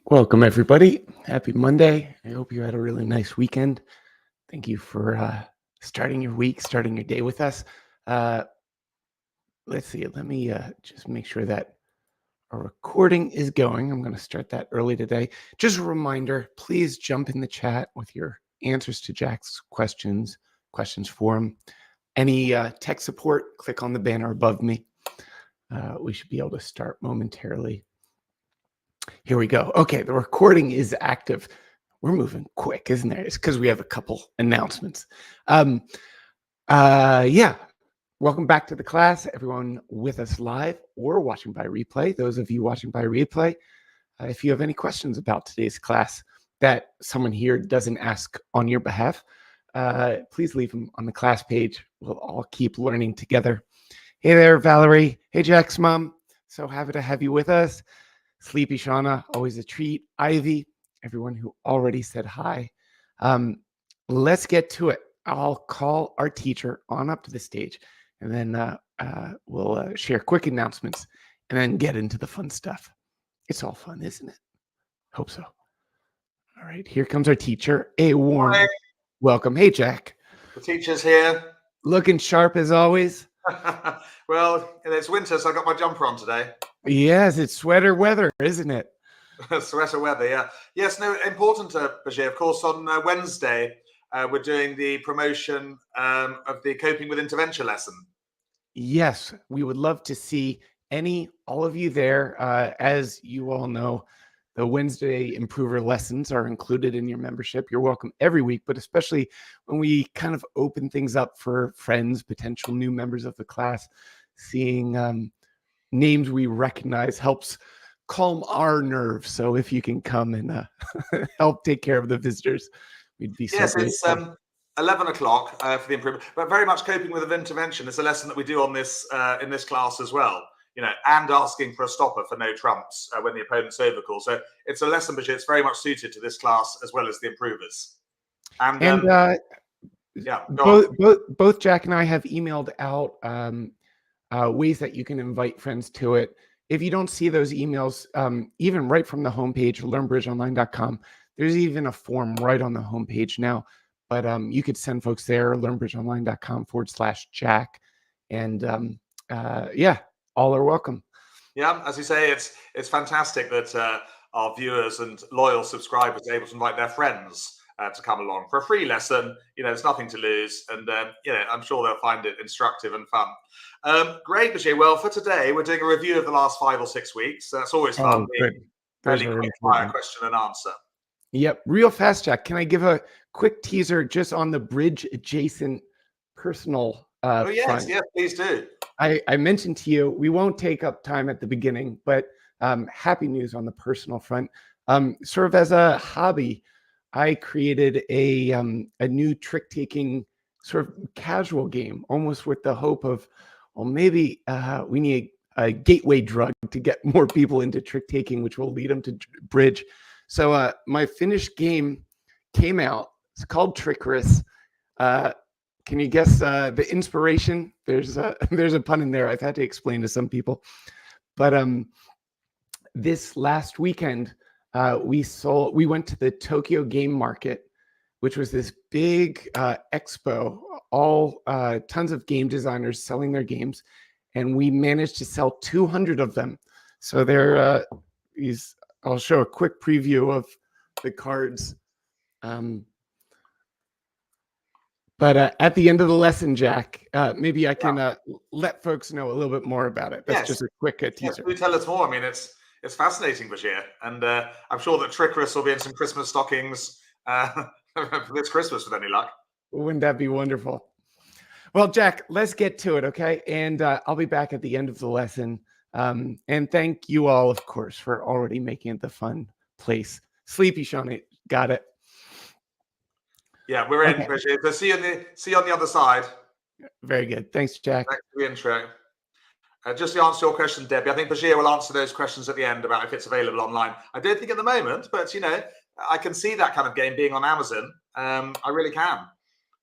Welcome, everybody. Happy Monday. I hope you had a really nice weekend. Thank you for starting your week, starting your day with us. Uh, let's see. Let me just make sure that our recording is going. I'm going to start that early today. Just a reminder, please jump in the chat with your answers to Jack's questions for him. Any tech support, click on the banner above me. We should be able to start momentarily. Here we go. Okay, the recording is active. We're moving quick, isn't there? It's because we have a couple announcements. Yeah, welcome back to the class, everyone with us live or watching by replay. Those of you watching by replay, if you have any questions about today's class that someone here doesn't ask on your behalf, please leave them on the class page. We'll all keep learning together. Hey there, Valerie. Hey, Jack's mom. So happy to have you with us. Sleepy Shauna, always a treat. Ivy, everyone who already said hi. Let's get to it. I'll call our teacher on up to the stage, and then we'll share quick announcements and then get into the fun stuff. It's all fun, isn't it? Hope so. All right, here comes our teacher. A warm welcome. Hey, Jack. The teacher's here. Looking sharp as always. Well, it's winter, so I got my jumper on today. Yes, it's sweater weather, isn't it? Sweater weather, yeah. Yes, no, important, Bajir. Of course, on Wednesday, we're doing the promotion of the Coping with Intervention lesson. Yes, we would love to see all of you there. As you all know, the Wednesday Improver lessons are included in your membership. You're welcome every week, but especially when we kind of open things up for friends, potential new members of the class, seeing names we recognize helps calm our nerves. So if you can come and help take care of the visitors, we'd be so grateful. It's 11 o'clock for the improvement, but very much Coping with Intervention. It's a lesson that we do on this in this class as well. You know, and asking for a stopper for no trumps when the opponent's overcall. So it's a lesson, but it's very much suited to this class as well as the improvers. And yeah, both Jack and I have emailed out ways that you can invite friends to it. If you don't see those emails, even right from the homepage, learnbridgeonline.com, there's even a form right on the homepage now. But you could send folks there, learnbridgeonline.com/Jack. And yeah, all are welcome. Yeah, as you say, it's fantastic that our viewers and loyal subscribers are able to invite their friends to come along for a free lesson. You know, there's nothing to lose, and you know, I'm sure they'll find it instructive and fun. Great, Bashir. Well, for today, we're doing a review of the last 5 or 6 weeks. That's always fun. Fairly quick fire question and answer. Yep, real fast, Jack. Can I give a quick teaser just on the bridge adjacent personal oh yes, front? Yes, please do. I mentioned to you, we won't take up time at the beginning, but happy news on the personal front. Sort of as a hobby, I created a new trick-taking sort of casual game, almost with the hope of, well, maybe we need a gateway drug to get more people into trick-taking, which will lead them to bridge. So my finished game came out. It's called Trickress. Can you guess the inspiration? There's a pun in there. I've had to explain to some people. But this last weekend, we went to the Tokyo Game Market, which was this big expo, all tons of game designers selling their games, and we managed to sell 200 of them. So there, I'll show a quick preview of the cards. But at the end of the lesson, Jack, maybe I can let folks know a little bit more about it. That's just a quick teaser. Yes, do tell us more. I mean, it's fascinating, Bashir, and I'm sure that Trickress will be in some Christmas stockings for this Christmas with any luck. Wouldn't that be wonderful? Well, Jack, let's get to it, okay? And I'll be back at the end of the lesson. And thank you all, of course, for already making it the fun place. Sleepy Shawnee, got it. Yeah, we're in. Okay. So see you on the other side. Very good. Thanks, Jack. Thanks for the intro. Just to answer your question, Debbie, I think Bashir will answer those questions at the end about if it's available online. I don't think at the moment, but you know, I can see that kind of game being on Amazon. I really can.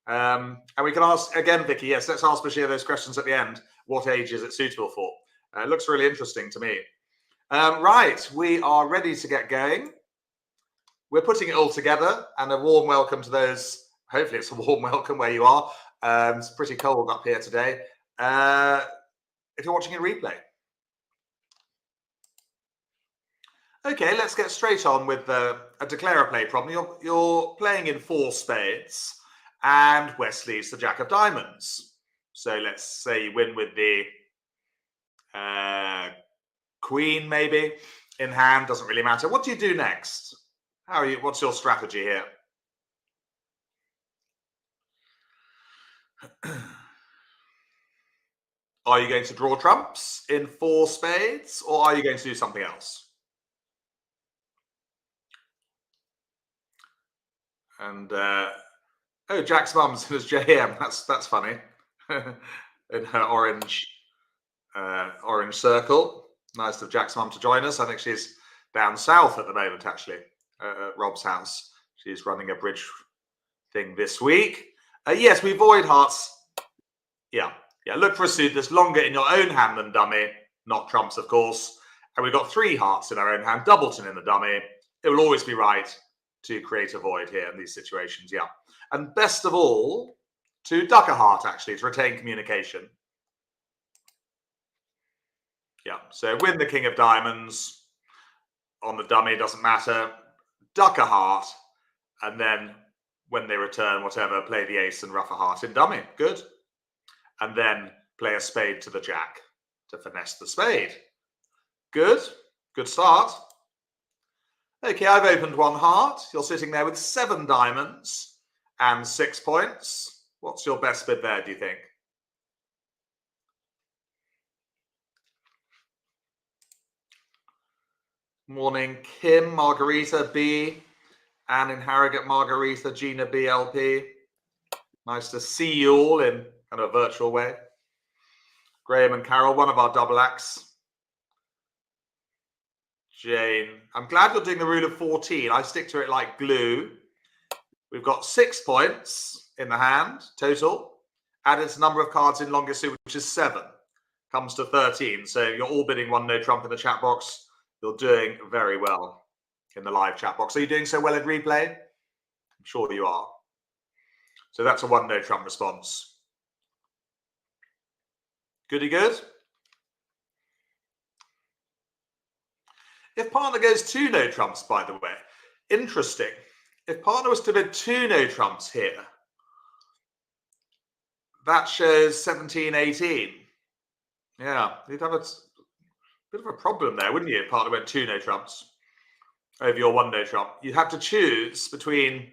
And we can ask again, Vicky. Yes, let's ask Bashir those questions at the end. What age is it suitable for? It looks really interesting to me. Right, we are ready to get going. we're putting it all together, and a warm welcome to those. Hopefully it's a warm welcome where you are. It's pretty cold up here today. If you're watching a replay. Okay, let's get straight on with a declare a play problem. You're playing in 4 spades, and Wesley's the Jack of Diamonds. So let's say you win with the Queen, maybe in hand. Doesn't really matter. What do you do next? How are you? What's your strategy here? Are you going to draw trumps in 4 spades, or are you going to do something else? And oh, Jack's mum's in his JM. That's funny. In her orange circle. Nice of Jack's mum to join us. I think she's down south at the moment, actually, at Rob's house. She's running a bridge thing this week. Yes, we void hearts. Yeah. Look for a suit that's longer in your own hand than dummy, not trumps, of course. And we've got 3 hearts in our own hand, doubleton in the dummy. It will always be right to create a void here in these situations, yeah. And best of all, to duck a heart, actually, to retain communication. Yeah, so win the king of diamonds on the dummy, doesn't matter. Duck a heart, and then when they return, whatever, play the ace and rough a heart in dummy. Good. And then play a spade to the jack to finesse the spade. Good. Good start. Okay, I've opened 1 heart. You're sitting there with 7 diamonds and 6 points. What's your best bid there, do you think? Morning, Kim, Margarita B, Anne in Harrogate, Margarita, Gina BLP. Nice to see you all in kind of a virtual way. Graham and Carol, one of our double acts. Jane, I'm glad you're doing the rule of 14. I stick to it like glue. We've got 6 points in the hand total. Added to number of cards in longest suit, which is 7. Comes to 13. So you're all bidding 1 no trump in the chat box. You're doing very well in the live chat box. Are you doing so well in replay? I'm sure you are. So that's a 1 no trump response. Goody good. If partner goes 2 no trumps, by the way, interesting. If partner was to bid 2 no trumps here, that shows 17-18. Yeah, you'd have a bit of a problem there, wouldn't you? If partner went 2 no trumps over your 1 no trump. You'd have to choose between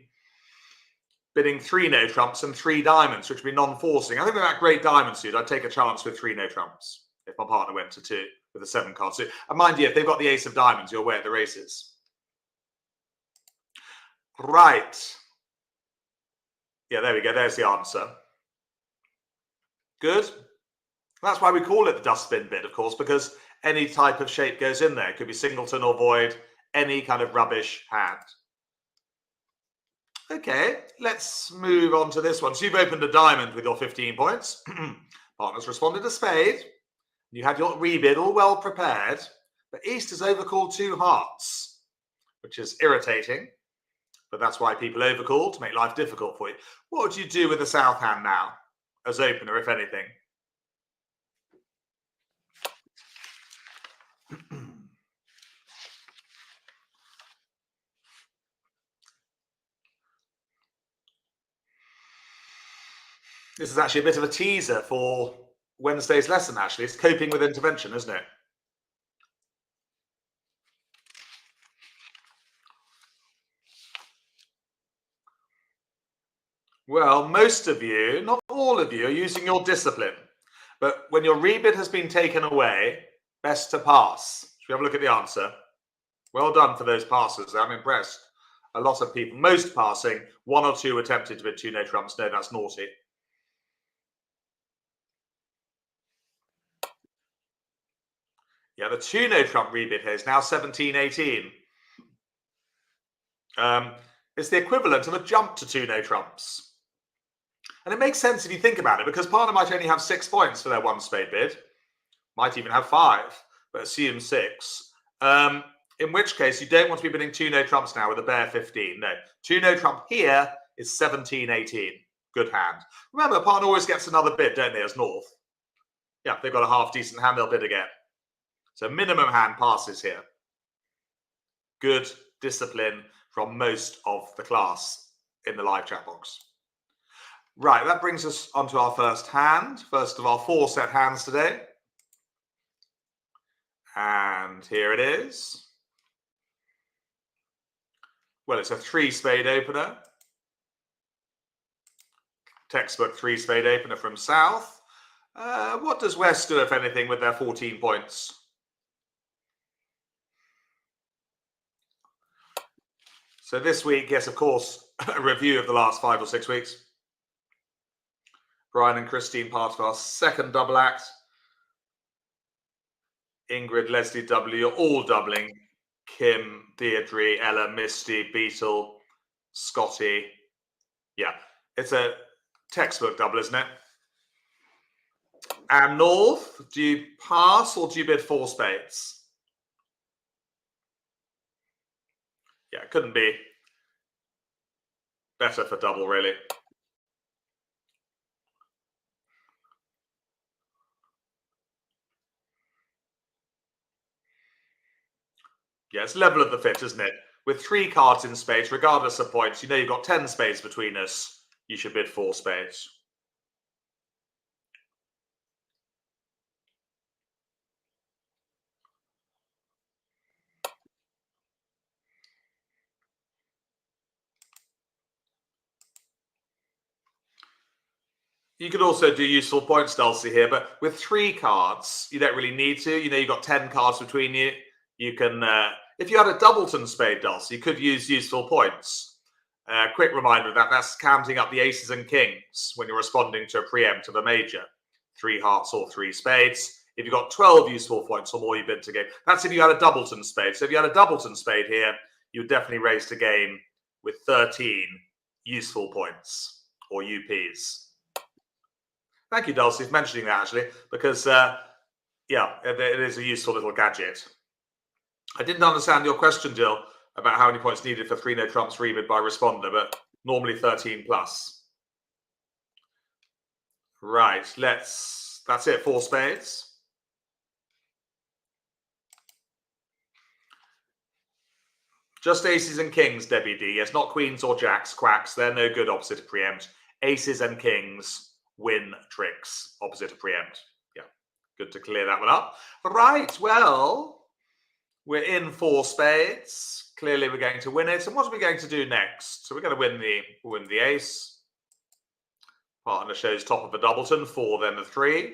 bidding 3 no trumps and 3 diamonds, which would be non-forcing. I think with that great diamond suit, I'd take a chance with 3 no trumps if my partner went to 2 with a 7 card suit. And mind you, if they've got the ace of diamonds, you're away at the races. Right. Yeah, there we go. There's the answer. Good. That's why we call it the dustbin bid, of course, because any type of shape goes in there. It could be singleton or void, any kind of rubbish hand. Okay, let's move on to this one. So you've opened a diamond with your 15 points. Partner's responded a spade. You had your rebid all well prepared, but East has overcalled 2 hearts, which is irritating. But that's why people overcall, to make life difficult for you. What would you do with the south hand now as opener, if anything? This is actually a bit of a teaser for Wednesday's lesson, actually. It's coping with intervention, isn't it? Well, most of you, not all of you, are using your discipline. But when your rebid has been taken away, best to pass. Should we have a look at the answer? Well done for those passes. I'm impressed. A lot of people, most passing, 1 or 2 attempted to bid 2 no trumps. No, that's naughty. Yeah, the 2 no trump rebid here is now 17-18. It's the equivalent of a jump to 2 no trumps. And it makes sense if you think about it, because partner might only have 6 points for their 1 spade bid. Might even have 5, but assume 6. In which case, you don't want to be bidding 2 no trumps now with a bare 15. No, 2 no trump here is 17, 18. Good hand. Remember, a partner always gets another bid, don't they, as North? Yeah, they've got a half decent hand, they'll bid again. So minimum hand passes here. Good discipline from most of the class in the live chat box. Right, that brings us onto our first hand. First of our 4 set hands today. And here it is. Well, it's a 3 spade opener. Textbook 3 spade opener from South. What does West do, if anything, with their 14 points? So this week, yes, of course, a review of the last 5 or 6 weeks. Brian and Christine, part of our second double act. Ingrid, Leslie W, you're all doubling. Kim, Deirdre, Ella, Misty, Beetle, Scotty. Yeah, it's a textbook double, isn't it? And North, do you pass or do you bid 4 spades? Yeah, it couldn't be better for double, really. Yeah, it's level of the fit, isn't it? With 3 cards in spades, regardless of points, you know you've got 10 spades between us. You should bid 4 spades. You could also do useful points, Dulcie, here, but with 3 cards, you don't really need to. You know, you've got 10 cards between you. You can, if you had a doubleton spade, Dulcie, you could use useful points. Quick reminder of that, that's counting up the aces and kings when you're responding to a preempt of a major. 3 hearts or 3 spades. If you've got 12 useful points or more, you bid to game. That's if you had a doubleton spade. So if you had a doubleton spade here, you would definitely raise to game with 13 useful points or UPs. Thank you, Dulcie, for mentioning that, actually, because, yeah, it is a useful little gadget. I didn't understand your question, Jill, about how many points needed for 3 no trumps rebid by responder, but normally 13 plus. Right, that's it, 4 spades. Just aces and kings, Debbie D. Yes, not queens or jacks, quacks. They're no good opposite of preempt. Aces and kings win tricks opposite of preempt. Yeah, good to clear that one up. Right, well, we're in 4 spades. Clearly, we're going to win it. And what are we going to do next? So we're going to win the ace. Partner shows top of the doubleton, 4, then the 3.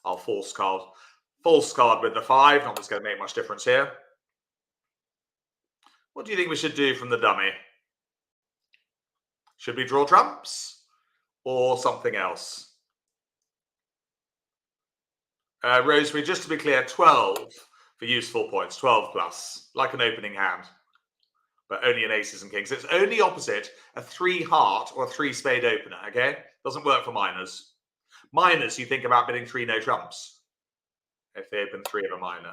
I'll false card with the 5. Not that's going to make much difference here. What do you think we should do from the dummy? Should we draw trumps or something else? Rosemary, just to be clear, 12 for useful points, 12 plus, like an opening hand, but only in aces and kings. It's only opposite a 3 heart or a 3 spade opener, okay? Doesn't work for minors. Minors, you think about bidding 3 no trumps if they open 3 of a minor.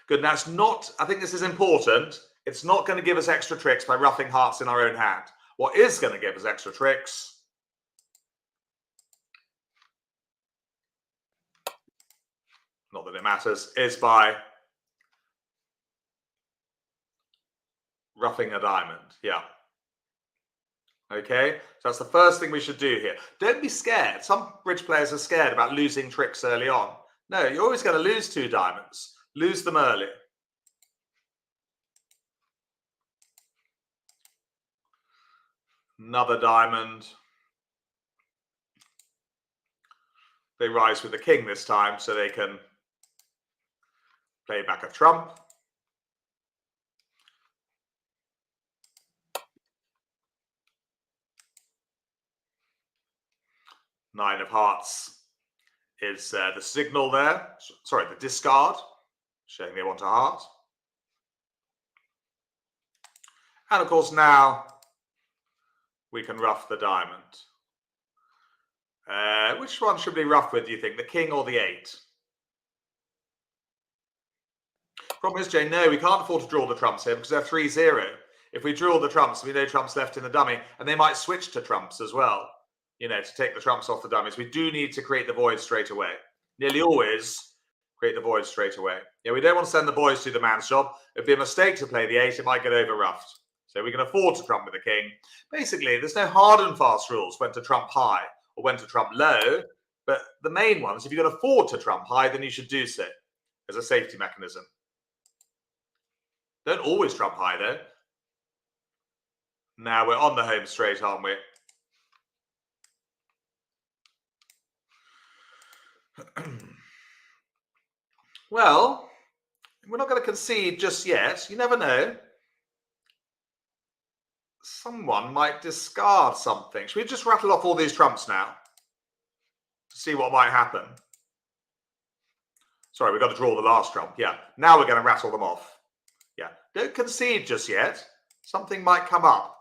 Good, that's not, I think this is important. It's not going to give us extra tricks by roughing hearts in our own hand. What is going to give us extra tricks, not that it matters, is by roughing a diamond. Yeah. Okay, so that's the first thing we should do here. Don't be scared. Some bridge players are scared about losing tricks early on. No, you're always going to lose 2 diamonds. Lose them early. Another diamond. They rise with the king this time, so they can play back a trump. Nine of hearts is the signal there. Sorry, the discard, showing they want a heart. And of course now we can rough the diamond. Which one should we rough with, do you think? The king or the 8? Problem is, Jay, no, we can't afford to draw the trumps here because they're 3-0. If we draw the trumps, we know trumps left in the dummy, and they might switch to trumps as well, you know, to take the trumps off the dummies. We do need to create the void straight away. Nearly always create the void straight away. Yeah, we don't want to send the boys to the man's job. It'd be a mistake to play the 8. It might get over roughed. So we can afford to trump with the king. Basically, there's no hard and fast rules when to trump high or when to trump low. But the main ones, if you can afford to trump high, then you should do so as a safety mechanism. Don't always trump high, though. Now we're on the home straight, aren't we? Well, we're not going to concede just yet. You never know. Someone might discard something. Should we just rattle off all these trumps now to see what might happen? Sorry, we've got to draw the last trump. Yeah, now we're going to rattle them off. Yeah, don't concede just yet. Something might come up.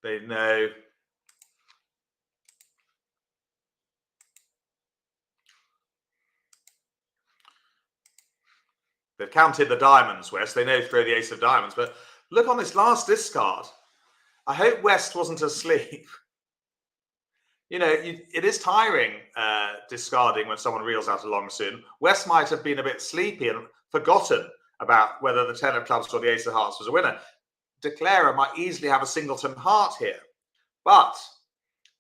They know. They've counted the diamonds, West. They know to throw the ace of diamonds. But look on this last discard. I hope West wasn't asleep. You know, it is tiring discarding when someone reels out a long soon. West might have been a bit sleepy and forgotten about whether the 10 of clubs or the ace of hearts was a winner. Declarer might easily have a singleton heart here. But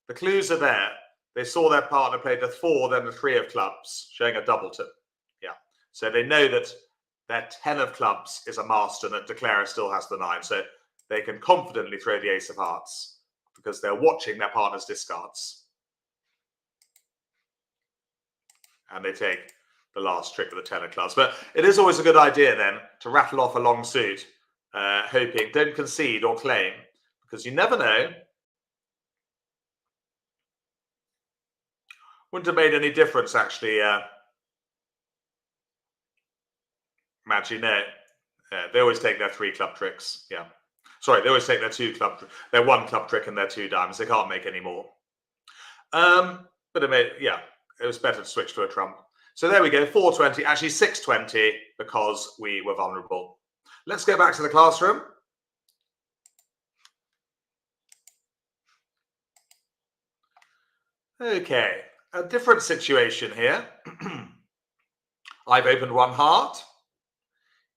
the clues are there. They saw their partner play the 4, then the 3 of clubs, showing a doubleton. Yeah. So they know that their 10 of clubs is a master and that Declarer still has the 9. So they can confidently throw the ace of hearts because they're watching their partner's discards. And they take the last trick with the 10 of clubs. But it is always a good idea then to rattle off a long suit, hoping, don't concede or claim, because you never know. Wouldn't have made any difference, actually, Maggie, no. They always take their 3 club tricks, yeah. Sorry, they always take their 1 club trick and their 2 diamonds. They can't make any more. But it made, yeah, it was better to switch to a trump. So there we go, 420, actually 620, because we were vulnerable. Let's go back to the classroom. Okay, a different situation here. I've opened 1 heart.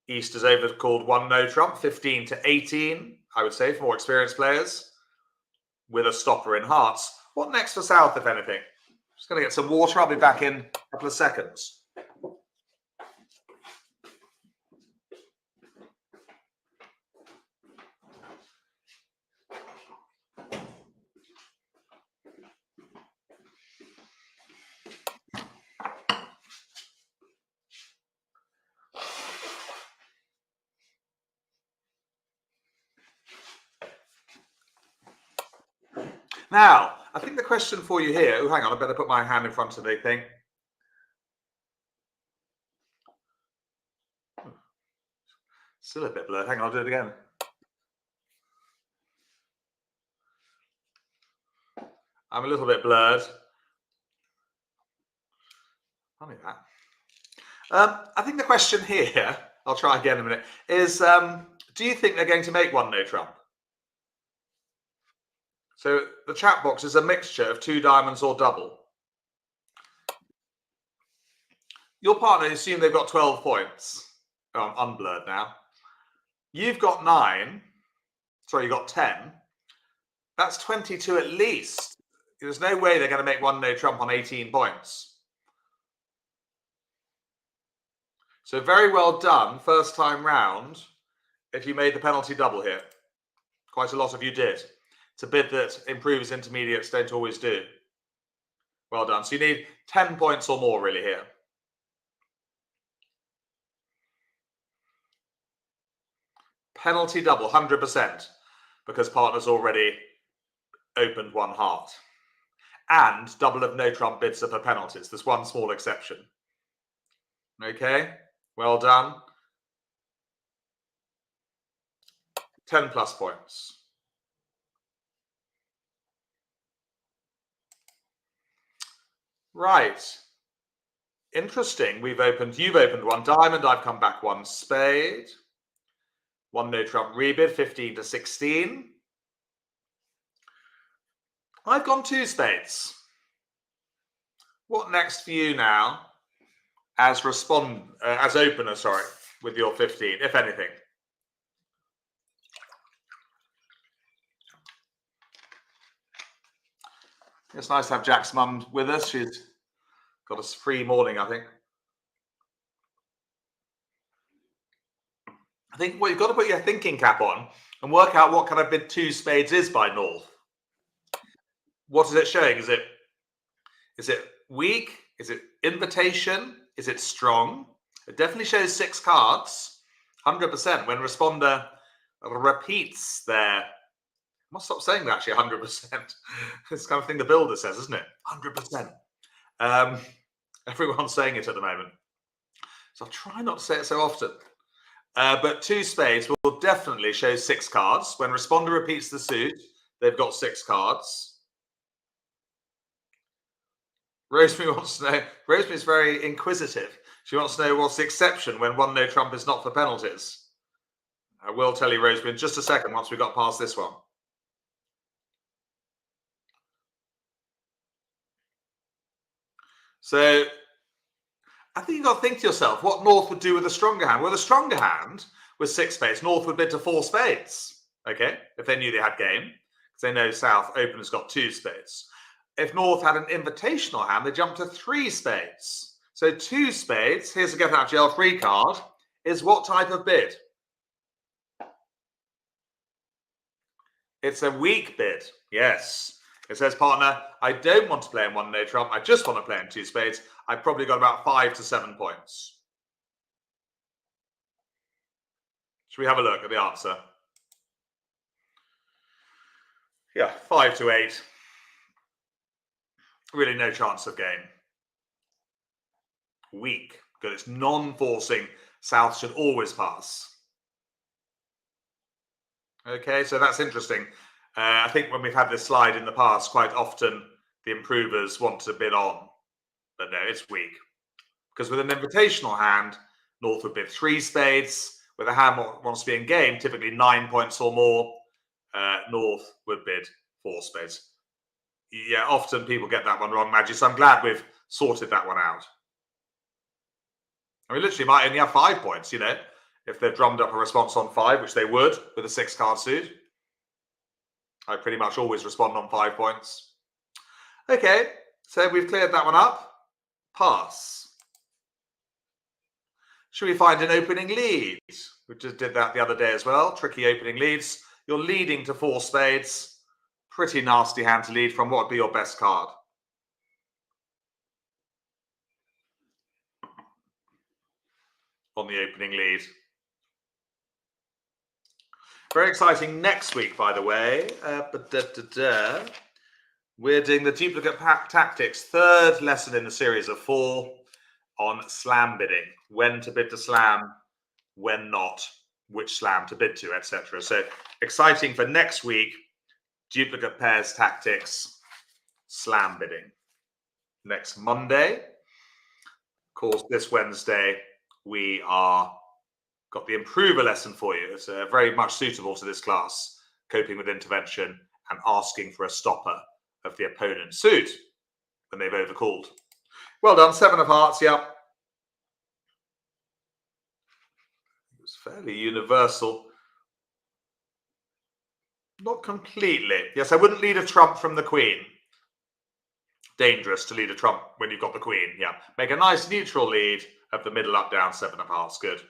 East has overcalled 1 no trump, 15 to 18, I would say, for more experienced players, with a stopper in hearts. What next for South, if anything? Just going to get some water. I'll be back in a couple of seconds. Now, I think the question for you here, oh, hang on, I better put my hand in front of the thing. Still a bit blurred. Hang on, I'll do it again. I'm a little bit blurred. Funny that. I think the question here, I'll try again in a minute, is do you think they're going to make 1 no trump? So the chat box is a mixture of 2 diamonds or double. Your partner, assume they've got 12 points. Oh, I'm unblurred now. You've got 9. Sorry, you've got 10. That's 22 at least. There's no way they're going to make 1 no trump on 18 points. So very well done, first time round, if you made the penalty double here. Quite a lot of you did. It's a bid that improvers intermediates don't always do. Well done. So you need 10 points or more really here. Penalty double, 100%, because partner's already opened 1 heart. And double of no trump bids are for penalties. There's one small exception. Okay, well done. 10 plus points. Right. Interesting. You've opened one diamond. I've come back one spade. One no trump rebid, 15 to 16. I've gone two spades. What next for you now as opener, sorry, with your 15, if anything? It's nice to have Jack's mum with us. She's got a free morning, I think. I think you've got to put your thinking cap on and work out what kind of bid two spades is by North. What is it showing? Is it weak? Is it invitation? Is it strong? It definitely shows 6 cards, 100%. When responder repeats their, I must stop saying that actually, 100%. It's the kind of thing the builder says, isn't it? 100%. Everyone's saying it at the moment. So I'll try not to say it so often. But two spades will definitely show 6 cards. When responder repeats the suit, they've got 6 cards. Rosemary wants to know, Rosemary's very inquisitive. She wants to know what's the exception when one no trump is not for penalties. I will tell you, Rosemary, in just a second once we got past this one. So I think you've got to think to yourself what North would do with a stronger hand. With a stronger hand, with 6 spades, North would bid to 4 spades. Okay, if they knew they had game, because they know South opener's got 2 spades. If North had an invitational hand, they jump to 3 spades. So 2 spades, here's a get out of jail free card, is what type of bid? It's a weak bid, yes. It says, partner, I don't want to play in one no trump. I just want to play in 2 spades. I've probably got about 5 to 7 points. Should we have a look at the answer? Yeah, 5 to 8. Really no chance of game. Weak, because it's non-forcing. South should always pass. Okay, so that's interesting. I think when we've had this slide in the past, quite often the improvers want to bid on. But no, it's weak. Because with an invitational hand, North would bid 3 spades. With a hand that wants to be in game, typically 9 points or more, North would bid 4 spades. Yeah, often people get that one wrong, Maggie. So I'm glad we've sorted that one out. I mean, literally might only have 5 points, you know, if they've drummed up a response on 5, which they would with a 6-card suit. I pretty much always respond on 5 points. Okay, so we've cleared that one up. Pass. Should we find an opening lead? We just did that the other day as well. Tricky opening leads. You're leading to 4 spades. Pretty nasty hand to lead from. What would be your best card? On the opening lead. Very exciting next week, by the way. We're doing the duplicate tactics, 3rd lesson in the series of 4 on slam bidding. When to bid to slam, when not, which slam to bid to, etc. So exciting for next week, duplicate pairs tactics, slam bidding. Next Monday, of course, this Wednesday, we got the improver lesson for you. It's very much suitable to this class, coping with intervention and asking for a stopper of the opponent's suit when they've overcalled. Well done, 7 of hearts, yeah. It was fairly universal. Not completely. Yes, I wouldn't lead a trump from the queen. Dangerous to lead a trump when you've got the queen, yeah. Make a nice neutral lead of the middle up down 7 of hearts, good.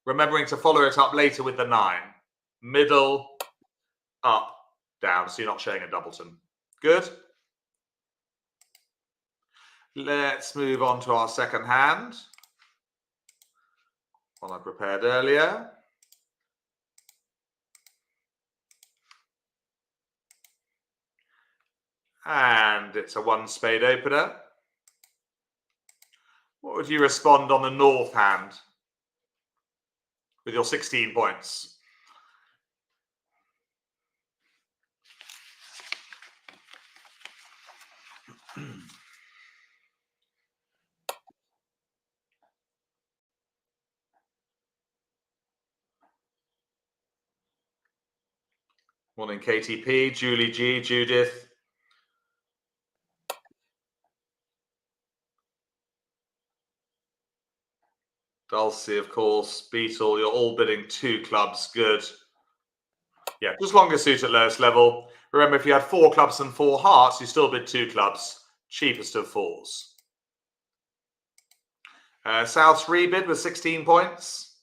Remembering to follow it up later with the 9. Middle, up, down, so you're not showing a doubleton. Good. Let's move on to our second hand. One I prepared earlier. And it's a 1 spade opener. What would you respond on the North hand with your 16 points? Morning, KTP, Julie G, Judith. Dulcie, of course. Beetle, you're all bidding 2 clubs. Good. Yeah, just longer suit at lowest level. Remember, if you had 4 clubs and 4 hearts, you still bid 2 clubs. Cheapest of 4s. South's rebid with 16 points.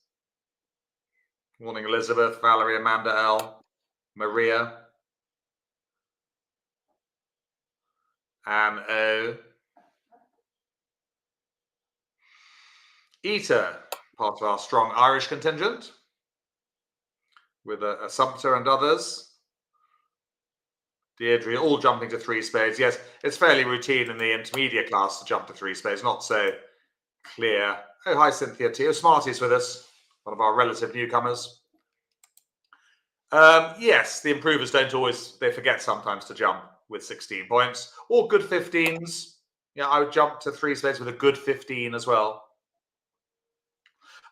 Morning, Elizabeth, Valerie, Amanda L, Maria, Anne O, Eta, part of our strong Irish contingent, with a Sumpter and others. Deirdre, all jumping to 3 spades. Yes, it's fairly routine in the intermediate class to jump to 3 spades, not so clear. Oh, hi, Cynthia T. Oh, Smarty's with us, one of our relative newcomers. Yes, the improvers don't always, they forget sometimes to jump with 16 points, or good 15s. Yeah, I would jump to 3 spades with a good 15 as well.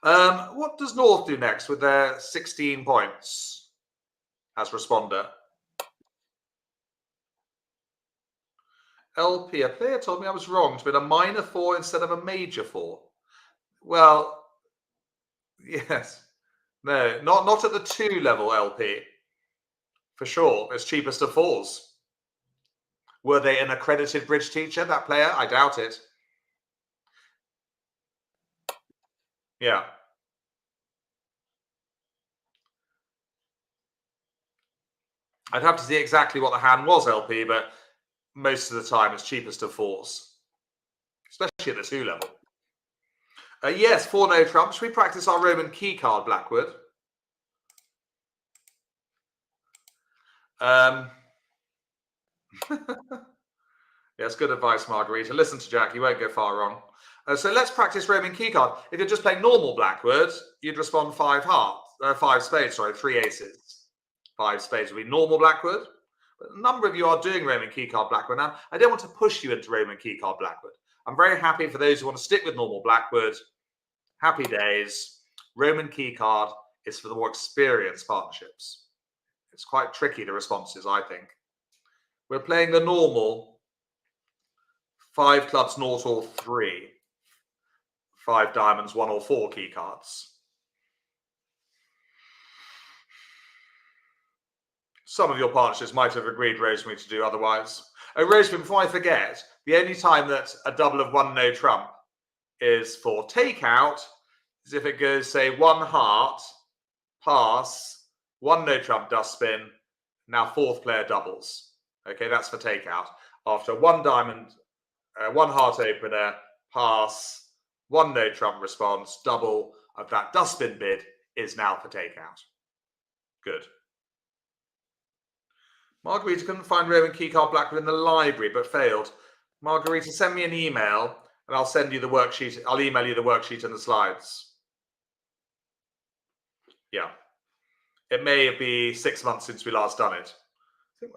What does North do next with their 16 points as responder? LP, a player told me I was wrong to bid a minor 4 instead of a major 4. Well, yes. No, not at the 2 level, LP. For sure, it's cheapest of 4s. Were they an accredited bridge teacher, that player? I doubt it. Yeah. I'd have to see exactly what the hand was, LP, but most of the time it's cheapest of 4s, especially at the 2 level. Yes, 4 no trump. Should we practice our Roman key card, Blackwood? Yes, good advice, Margarita. Listen to Jack, you won't go far wrong. So let's practice Roman key card. If you're just playing normal Blackwood, you'd respond 5 spades, 3 aces. 5 spades would be normal Blackwood. But a number of you are doing Roman key card Blackwood now. I don't want to push you into Roman key card Blackwood. I'm very happy for those who want to stick with normal Blackwood. Happy days. Roman key card is for the more experienced partnerships. It's quite tricky, the responses, I think. We're playing the normal 5 clubs, naught or 3. 5 diamonds, 1 or 4 key cards. Some of your partnerships might have agreed, Rosemary, to do otherwise. Oh, Rosemary, before I forget, the only time that a double of 1 no trump is for takeout is if it goes, say, 1 heart, pass, 1 no trump, dust spin, now 4th player doubles. Okay, that's for takeout. After 1 diamond, 1 heart opener, pass, 1 no trump response, double of that dust spin bid is now for takeout. Good. Margarita couldn't find Roman keycard Blackwood in the library, but failed. Margarita, send me an email and I'll send you the worksheet. I'll email you the worksheet and the slides. Yeah. It may be 6 months since we last done it.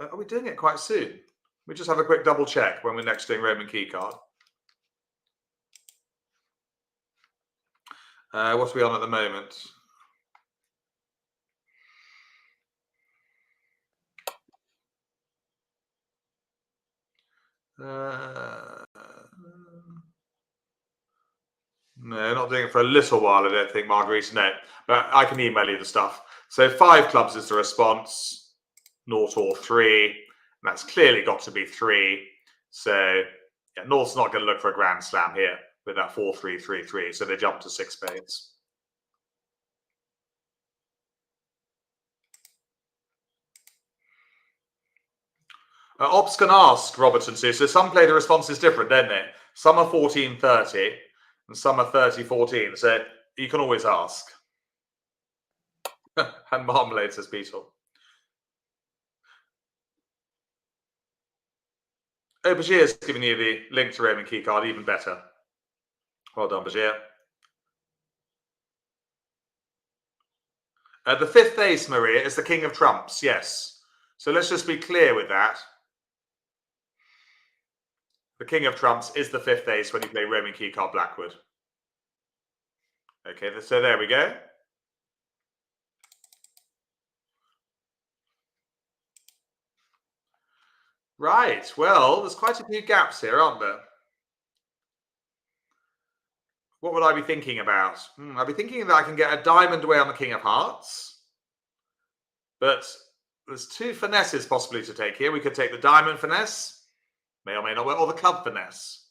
Are we doing it quite soon? We just have a quick double check when we're next doing Roman keycard. What are we on at the moment? No, not doing it for a little while, I don't think, Marguerite. No, but I can email you the stuff. So 5 clubs is the response, 0 or 3. And that's clearly got to be 3. So yeah, North's not going to look for a grand slam here with that 4-3-3-3. So they jump to 6 spades. Ops can ask, Robertson says. So some play the responses different, don't they? Some are 14-30 and some are 30-14. So you can always ask. And Marmalade says Beetle. Oh, Bashir's giving you the link to Roman keycard, even better. Well done, Bashir. The 5th ace, Maria, is the king of trumps, yes. So let's just be clear with that. The king of trumps is the 5th ace when you play Roman keycard Blackwood. Okay, so there we go. Right. Well, there's quite a few gaps here, aren't there? What would I be thinking about? I'd be thinking that I can get a diamond away on the king of hearts. But there's two finesses possibly to take here. We could take the diamond finesse, may or may not work, or the club finesse.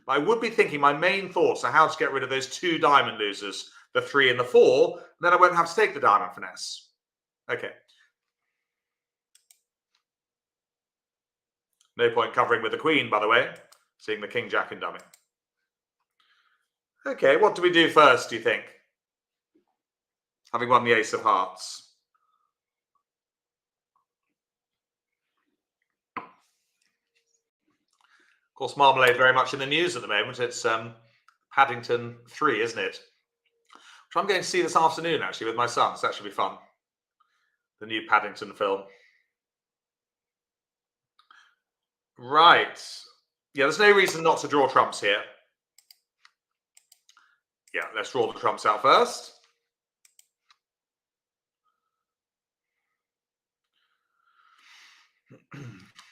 But I would be thinking my main thoughts are how to get rid of those two diamond losers, the 3 and the 4, and then I won't have to take the diamond finesse. Okay. No point covering with the queen, by the way, seeing the king jack in dummy. Okay, what do we do first, do you think? Having won the ace of hearts. Of course, Marmalade very much in the news at the moment. It's Paddington 3, isn't it? Which I'm going to see this afternoon, actually, with my son. So that should be fun. The new Paddington film. Right. Yeah, there's no reason not to draw trumps here. Yeah, let's draw the trumps out first.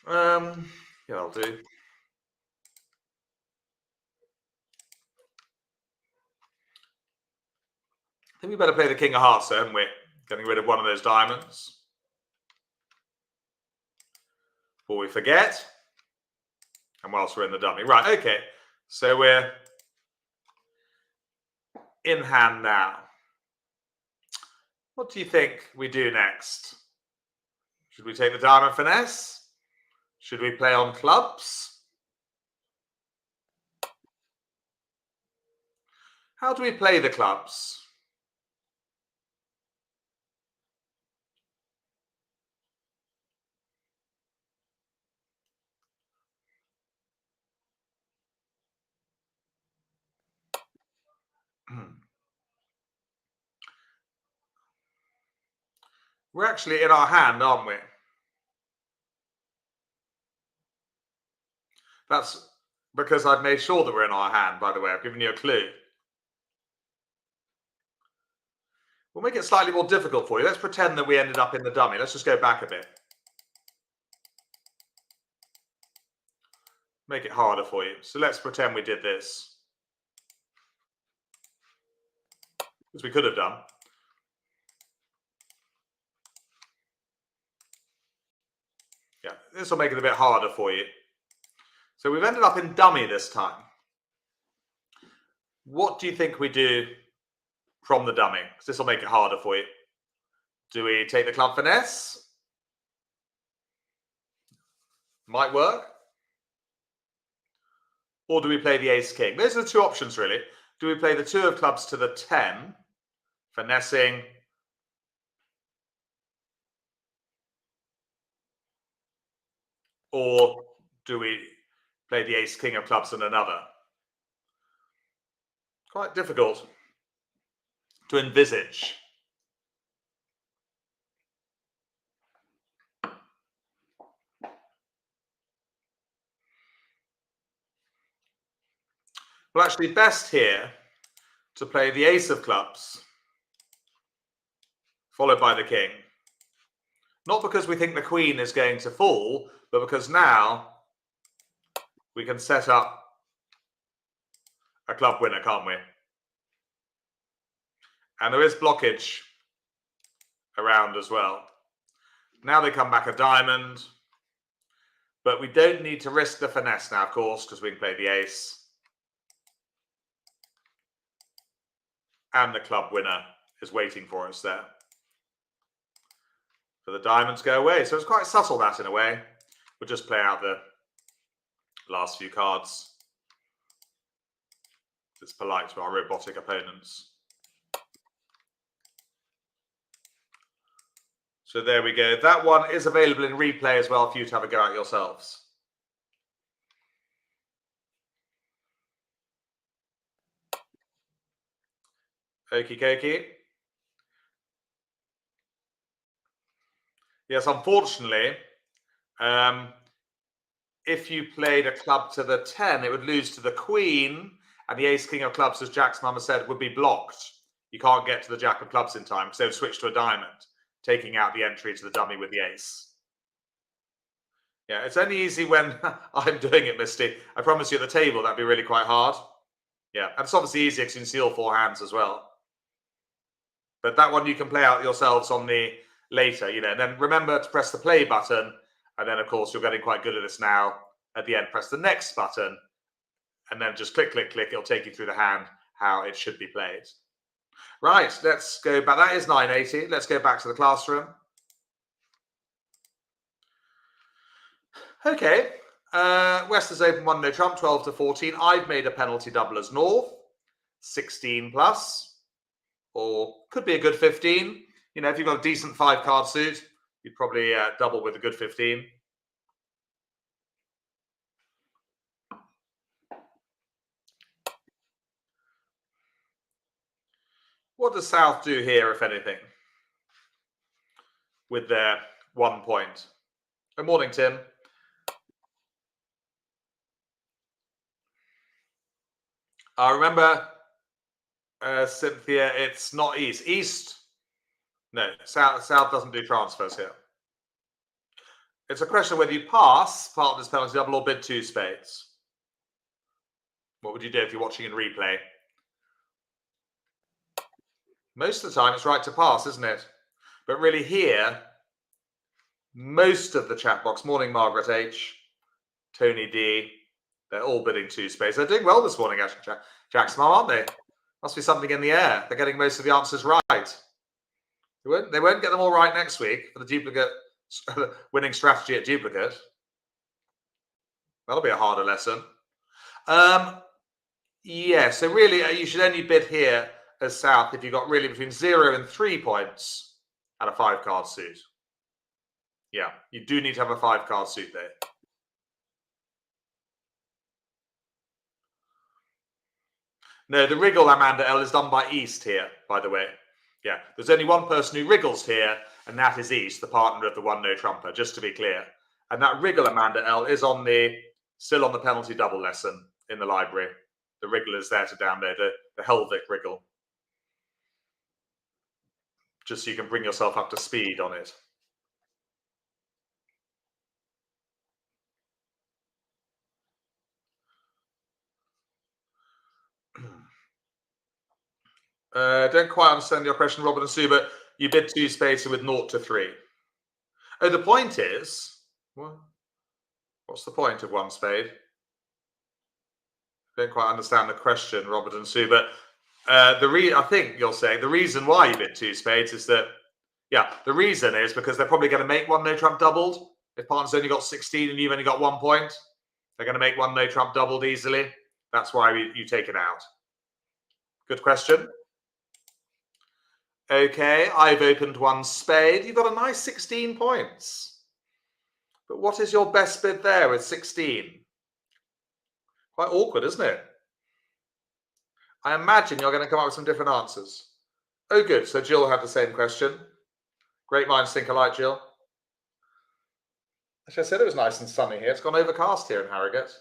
Yeah, I'll do. I think we better play the king of hearts, haven't we? Getting rid of one of those diamonds. Before we forget. And whilst we're in the dummy. Right, okay. So we're in hand now. What do you think we do next? Should we take the diamond finesse? Should we play on clubs? How do we play the clubs? We're actually in our hand, aren't we? That's because I've made sure that we're in our hand, by the way. I've given you a clue. We'll make it slightly more difficult for you. Let's pretend that we ended up in the dummy. Let's just go back a bit. Make it harder for you. So let's pretend we did this. As we could have done. Yeah, this will make it a bit harder for you. So we've ended up in dummy this time. What do you think we do from the dummy? Because this will make it harder for you. Do we take the club finesse? Might work. Or do we play the ace king? Those are the two options, really. Do we play the 2 of clubs to the 10, finessing? Or do we play the ace king of clubs and another? Quite difficult to envisage. Well, actually, best here to play the ace of clubs, followed by the king. Not because we think the queen is going to fall, but because now we can set up a club winner, can't we? And there is blockage around as well. Now they come back a diamond, but we don't need to risk the finesse now, of course, because we can play the ace. And the club winner is waiting for us there. So the diamonds go away. So it's quite subtle, that, in a way. We'll just play out the last few cards. It's polite to our robotic opponents. So there we go. That one is available in replay as well for you to have a go at yourselves. Okie dokie. Yes, unfortunately, if you played a club to the 10, it would lose to the queen, and the ace king of clubs, as Jack's mama said, would be blocked. You can't get to the jack of clubs in time because they've switched to a diamond, taking out the entry to the dummy with the ace. Yeah, it's only easy when I'm doing it, Misty. I promise you at the table, that'd be really quite hard. Yeah, and it's obviously easier because you can see all 4 hands as well. But that one you can play out yourselves on the later, and then remember to press the play button. And then, of course, you're getting quite good at this now. At the end, press the next button. And then just click, click, click. It'll take you through the hand, how it should be played. Right, let's go back. That is 980. Let's go back to the classroom. Okay. West has opened 1 no trump, 12 to 14. I've made a penalty double as North, 16 plus, or could be a good 15. If you've got a decent 5-card suit, you'd probably double with a good 15. What does South do here, if anything, with their 1 point? Good morning, Tim. Remember, Cynthia, it's not East. East, no, South doesn't do transfers here. It's a question of whether you pass partner's penalty double or bid 2 spades. What would you do if you're watching in replay? Most of the time, it's right to pass, isn't it? But really here, most of the chat box, morning Margaret H, Tony D, they're all bidding 2 spades. They're doing well this morning, actually, Jack Smart, aren't they? Must be something in the air. They're getting most of the answers right. They won't get them all right next week for the duplicate winning strategy at duplicate. That'll be a harder lesson. Yeah, so really you should only bid here as South if you've got really between 0 and 3 points and a 5-card suit. Yeah, you do need to have a 5-card suit there. No, the wriggle, Amanda L, is done by East here, by the way. Yeah, there's only one person who wriggles here, and that is East, the partner of the 1 no trumper, just to be clear. And that wriggle, Amanda L, is still on the penalty double lesson in the library. The wriggle is there to download, the Helvik wriggle. Just so you can bring yourself up to speed on it. Don't quite understand your question, Robert and Sue, but you bid 2 spades with 0 to 3. Oh, the point is, what's the point of 1 spade? Don't quite understand the question, Robert and Sue, but I think you're saying the reason why you bid 2 spades is that, yeah, the reason is because they're probably going to make 1 no trump doubled. If partner's only got 16 and you've only got 1 point, they're going to make 1 no trump doubled easily. That's why you take it out. Good question. Okay, I've opened 1 spade. You've got a nice 16 points. But what is your best bid there with 16? Quite awkward, isn't it? I imagine you're going to come up with some different answers. Oh, good. So Jill had the same question. Great minds think alike, Jill. Actually, I said it was nice and sunny here. It's gone overcast here in Harrogate.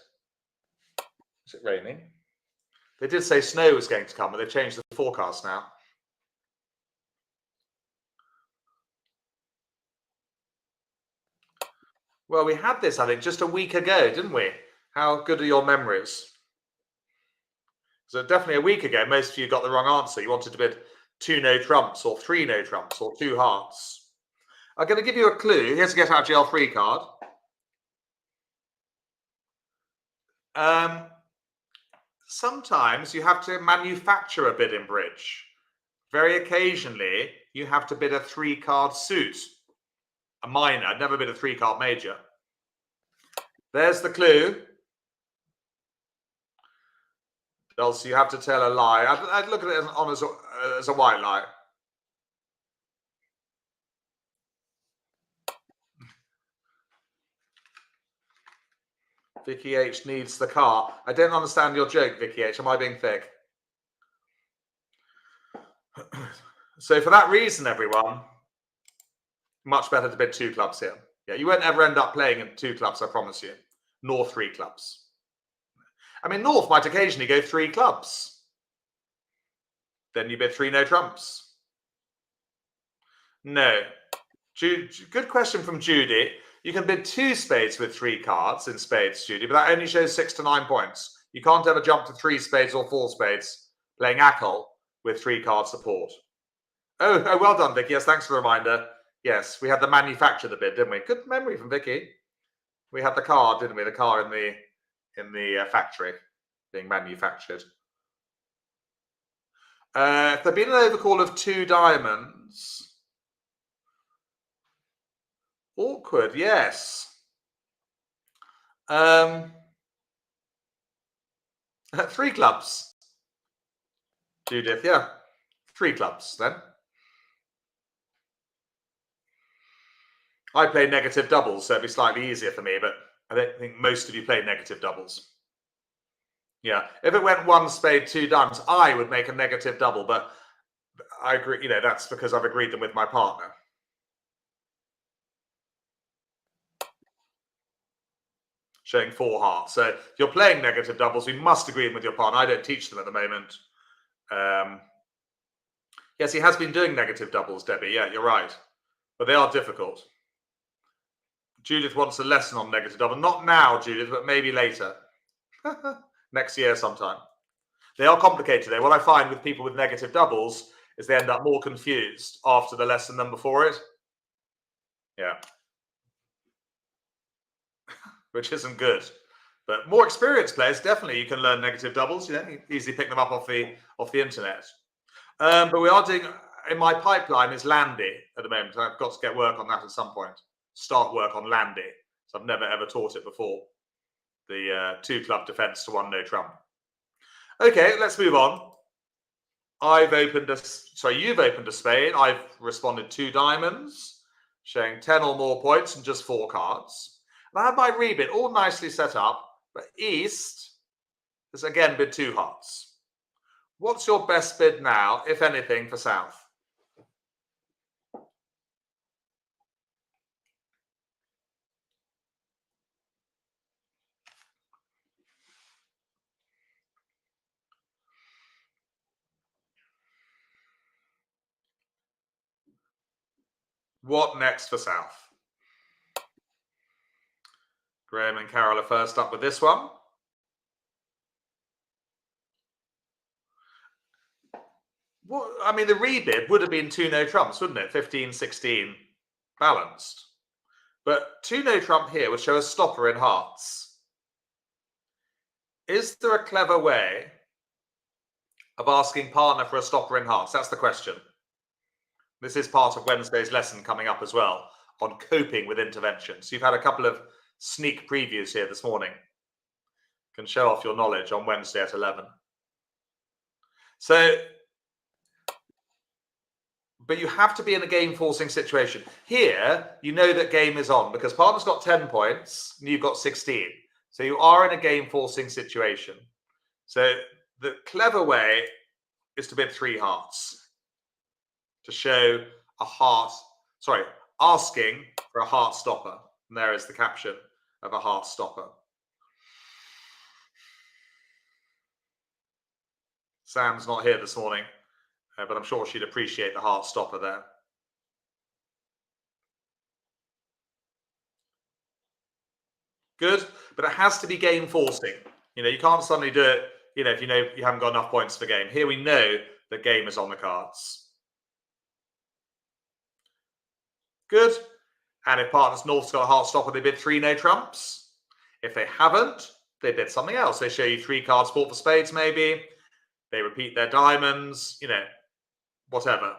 Is it raining? They did say snow was going to come, but they've changed the forecast now. Well, we had this, I think, just a week ago, didn't we? How good are your memories? So definitely a week ago, most of you got the wrong answer. You wanted to bid 2 no trumps or 3 no trumps or 2 hearts. I'm going to give you a clue. Here's a get out of jail free card. Sometimes you have to manufacture a bid in bridge. Very occasionally, you have to bid a 3-card suit. A minor, never bid a 3-card major. There's the clue. Else you have to tell a lie. I'd look at it as a white lie. Vicky H needs the car. I don't understand your joke, Vicky H. Am I being thick? So for that reason, everyone, much better to bid 2 clubs here. Yeah, you won't ever end up playing in 2 clubs, I promise you. Nor 3 clubs. I mean, North might occasionally go 3 clubs. Then you bid 3 no trumps. No. Good question from Judy. You can bid 2 spades with 3 cards in Spades Studio, but that only shows 6 to 9 points. You can't ever jump to 3 spades or 4 spades playing Ackle with 3 card support. Oh, well done, Vicky. Yes, thanks for the reminder. Yes, we had the manufacture the bid, didn't we? Good memory from Vicky. We had the car, didn't we? The car in the factory being manufactured. If there'd been an overcall of 2 diamonds, awkward. Yes. 3 clubs. Judith, yeah. 3 clubs then. I play negative doubles, so it'd be slightly easier for me, but I don't think most of you play negative doubles. Yeah, if it went 1 spade, 2 diamonds, I would make a negative double, but I agree, you know, that's because I've agreed them with my partner. Showing 4 hearts. So if you're playing negative doubles, we must agree them with your partner. I don't teach them at the moment. Yes, he has been doing negative doubles, Debbie. Yeah, you're right. But they are difficult. Judith wants a lesson on negative double. Not now, Judith, but maybe later. Next year sometime. They are complicated, though. What I find with people with negative doubles is they end up more confused after the lesson than before it. Yeah. Which isn't good. But more experienced players, definitely, you can learn negative doubles. You know, you easily pick them up off the internet. But we are doing, in my pipeline is Landy at the moment. I've got to get work on that at some point. Start work on Landy. So I've never ever taught it before. The 2 club defense to 1 no trump. Okay, let's move on. You've opened a spade. I've responded 2 diamonds, showing 10 or more points and just 4 cards. And I have my rebid all nicely set up, but East has again bid 2 hearts. What's your best bid now, if anything, for South? What next for South? Graham and Carol are first up with this one. Well, I mean, the rebid would have been 2 no trumps, wouldn't it? 15, 16, balanced. But 2 no trump here would show a stopper in hearts. Is there a clever way of asking partner for a stopper in hearts? That's the question. This is part of Wednesday's lesson coming up as well on coping with intervention. So you've had a couple of sneak previews here this morning. You can show off your knowledge on Wednesday at 11. So, but you have to be in a game forcing situation. Here, you know that game is on because partner's got 10 points and you've got 16. So you are in a game forcing situation. So the clever way is to bid 3 hearts to show a heart, asking for a heart stopper. And there is the caption of a heart stopper. Sam's not here this morning, but I'm sure she'd appreciate the heart stopper there. Good, but it has to be game forcing. You know, you can't suddenly do it, you know, if you know you haven't got enough points for game. Here we know the game is on the cards. Good. And if partner's North's got a heart stopper, they bid 3 no trumps. If they haven't, they bid something else. They show you 3 cards sport for spades, maybe. They repeat their diamonds, you know, whatever.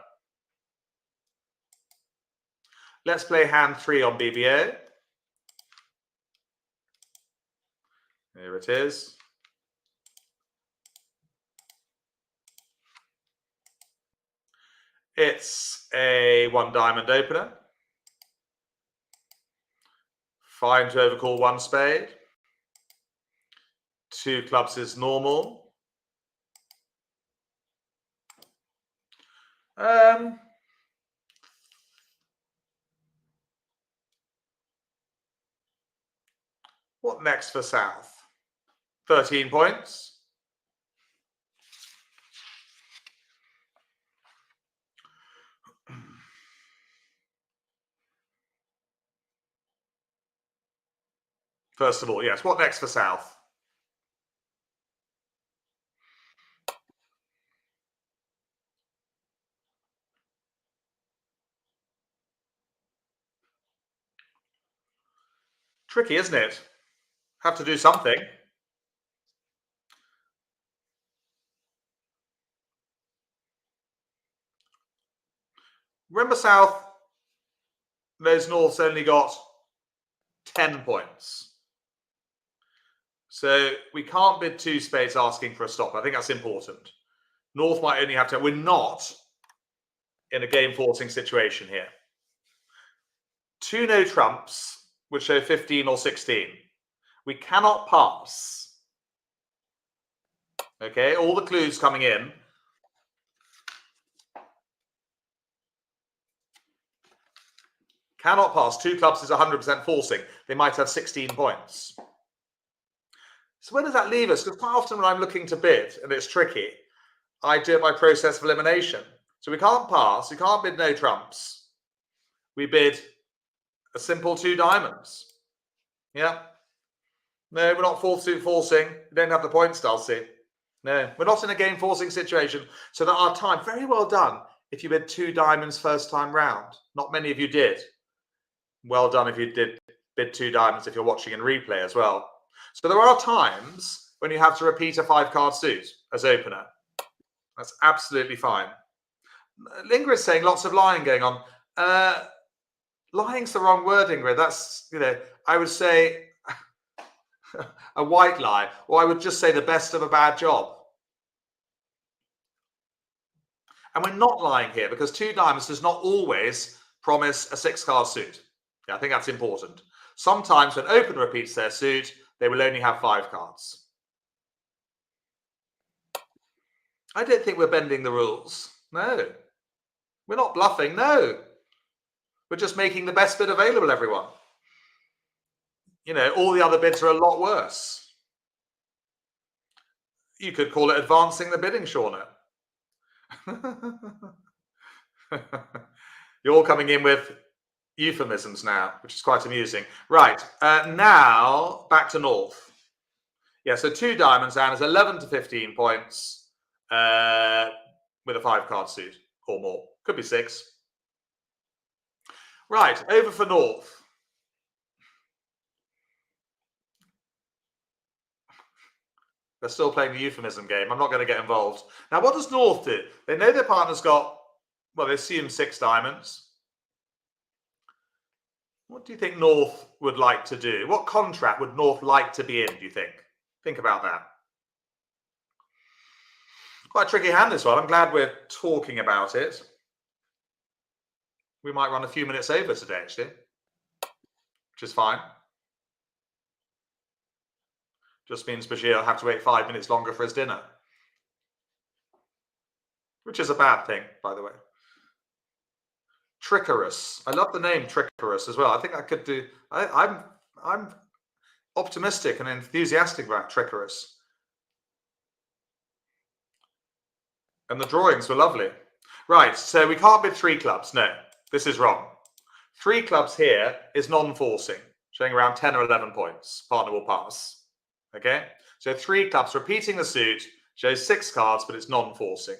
Let's play hand 3 on BBO. Here it is. It's a 1 diamond opener. Fine to overcall 1 spade. 2 clubs is normal. What next for South? 13 points. First of all, yes. What next for South? Tricky, isn't it? Have to do something. Remember, South knows North's only got 10 points. So we can't bid 2 spades asking for a stop. I think that's important. North might only have to. We're not in a game forcing situation here. 2 no trumps would show 15 or 16. We cannot pass. Okay, all the clues coming in. Cannot pass. 2 clubs is 100% forcing. They might have 16 points. So where does that leave us? Because quite often when I'm looking to bid, and it's tricky, I do it by process of elimination. So we can't pass. We can't bid no trumps. We bid a simple 2 diamonds. Yeah. No, we're not forcing. We don't have the points, Dulcie. No, we're not in a game forcing situation. So that our time, very well done if you bid 2 diamonds first time round. Not many of you did. Well done if you did bid 2 diamonds if you're watching in replay as well. So there are times when you have to repeat a 5-card suit as opener. That's absolutely fine. Linger is saying lots of lying going on. Lying's the wrong word, Ingrid. That's, I would say a white lie, or I would just say the best of a bad job. And we're not lying here because 2 diamonds does not always promise a 6-card suit. Yeah, I think that's important. Sometimes when opener repeats their suit, they will only have 5 cards. I don't think we're bending the rules. No. We're not bluffing. No. We're just making the best bid available, everyone. All the other bids are a lot worse. You could call it advancing the bidding, Shauna. You're all coming in with euphemisms now, which is quite amusing. Right, now back to North. Yeah, so 2 diamonds down is 11 to 15 points with a 5-card suit or more. Could be 6. Right, over for North. They're still playing the euphemism game. I'm not going to get involved. Now, what does North do? They know their partner's got, well, they assume 6 diamonds. What do you think North would like to do? What contract would North like to be in, do you think? Think about that. Quite a tricky hand, this one. I'm glad we're talking about it. We might run a few minutes over today, actually, which is fine. Just means Bashir will have to wait 5 minutes longer for his dinner, which is a bad thing, by the way. Trickerous. I love the name Trickerous as well. I think I could do. I'm optimistic and enthusiastic about Trickerous. And the drawings were lovely. Right, so we can't bid 3 clubs. No, this is wrong. 3 clubs here is non-forcing, showing around 10 or 11 points. Partner will pass. Okay, so 3 clubs repeating the suit shows 6 cards, but it's non-forcing.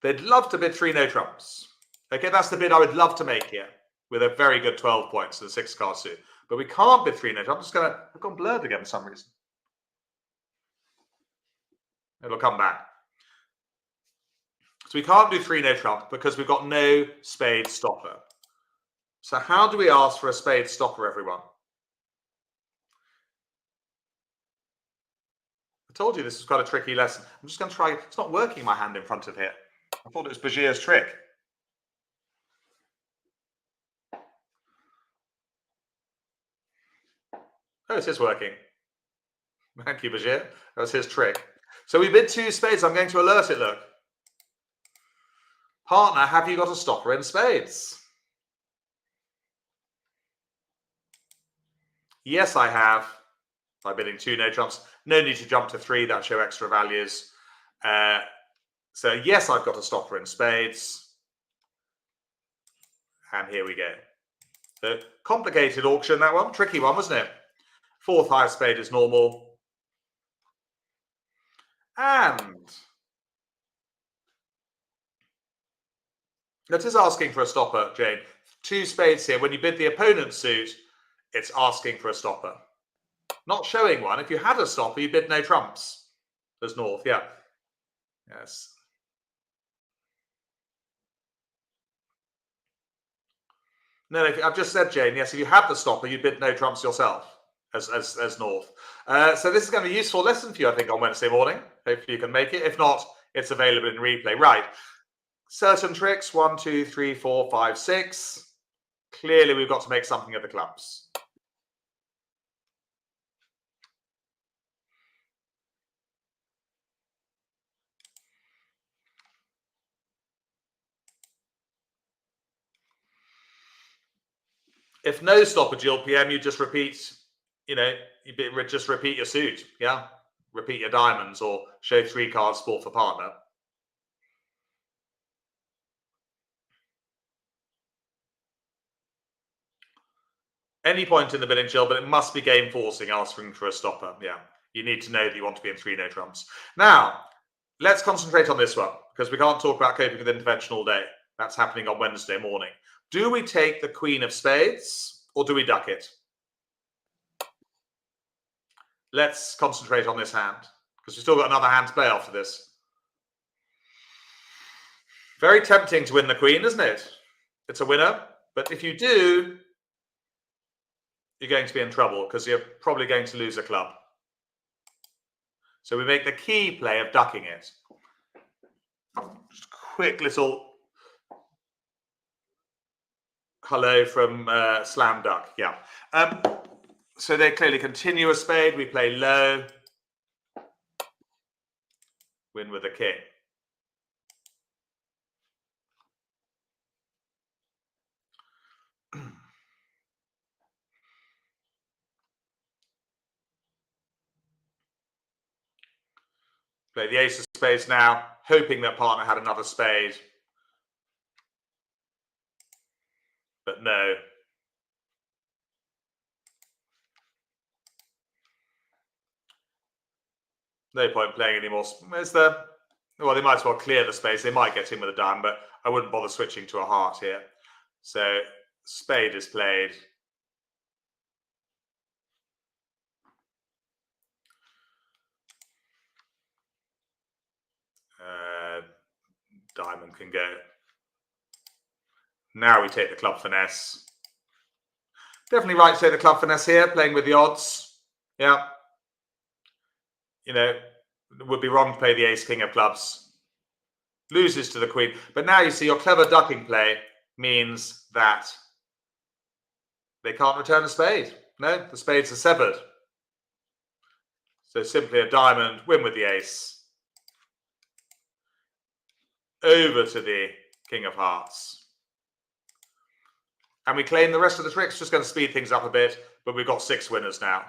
They'd love to bid 3 no trumps. Okay, that's the bid I would love to make here with a very good 12 points and a 6-card suit. But we can't bid 3 no trumps. I've gone blurred again for some reason. It'll come back. So we can't do 3 no trump because we've got no spade stopper. So how do we ask for a spade stopper, everyone? I told you this was quite a tricky lesson. I'm just going to try. It's not working, my hand in front of here. I thought it was Bashir's trick. Oh, it is working. Thank you, Bashir. That was his trick. So we bid 2 spades. I'm going to alert it, look. Partner, have you got a stopper in spades? Yes, I have. By bidding 2 no trumps. No need to jump to 3. That show extra values. So yes, I've got a stopper in spades. And here we go. So complicated auction, that one. Tricky one, wasn't it? Fourth highest spade is normal. And that is asking for a stopper, Jane. Two spades here. When you bid the opponent's suit, it's asking for a stopper. Not showing one. If you had a stopper, you bid no trumps. There's north, yeah. Yes. No, I've just said, Jane, yes, if you had the stopper, you bid no trumps yourself as north. So this is going to be a useful lesson for you, I think, on Wednesday morning. Hopefully you can make it. If not, it's available in replay. Right. Certain tricks, 1, 2, 3, 4, 5, 6. Clearly, we've got to make something of the clubs. If no stopper dual PM, you just repeat, you just repeat your suit, yeah? Repeat your diamonds or show 3 cards sport for partner. Any point in the bidding chill, but it must be game forcing, asking for a stopper. Yeah, you need to know that you want to be in 3 no trumps. Now, let's concentrate on this one because we can't talk about coping with intervention all day. That's happening on Wednesday morning. Do we take the Queen of Spades or do we duck it? Let's concentrate on this hand because we've still got another hand to play after this. Very tempting to win the Queen, isn't it? It's a winner, but if you do, you're going to be in trouble because you're probably going to lose a club. So we make the key play of ducking it. Just a quick little hello from Slam Duck. Yeah. So they clearly continue a spade. We play low. Win with a king. Play the ace of spades now, hoping that partner had another spade. But no. No point playing anymore. Is there? Well, they might as well clear the space. They might get in with a dime, but I wouldn't bother switching to a heart here. So spade is played. Diamond can go. Now we take the club finesse. Definitely right to take the club finesse here, playing with the odds. Yeah. You know, it would be wrong to play the ace king of clubs. Loses to the queen. But now you see your clever ducking play means that they can't return a spade. No, the spades are severed. So simply a diamond, win with the ace. Over to the king of hearts. And we claim the rest of the tricks. Just going to speed things up a bit, but we've got 6 winners now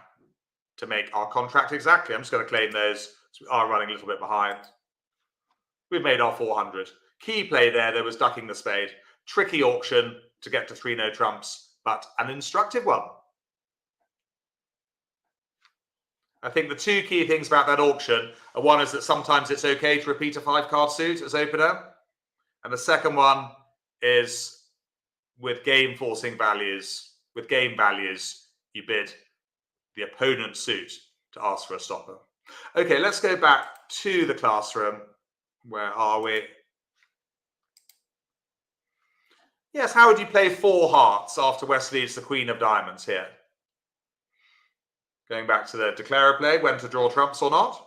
to make our contract exactly. I'm just going to claim those. So we are running a little bit behind. We've made our 400. Key play there was ducking the spade. Tricky auction to get to 3 no trumps, but an instructive one. I think the 2 key things about that auction are, one is that sometimes it's okay to repeat a 5-card suit as opener. And the second one is with game forcing values, with game values, you bid the opponent's suit to ask for a stopper. Okay, let's go back to the classroom. Where are we? Yes, how would you play 4 hearts after West leads the Queen of Diamonds here? Going back to the declarer play, when to draw trumps or not.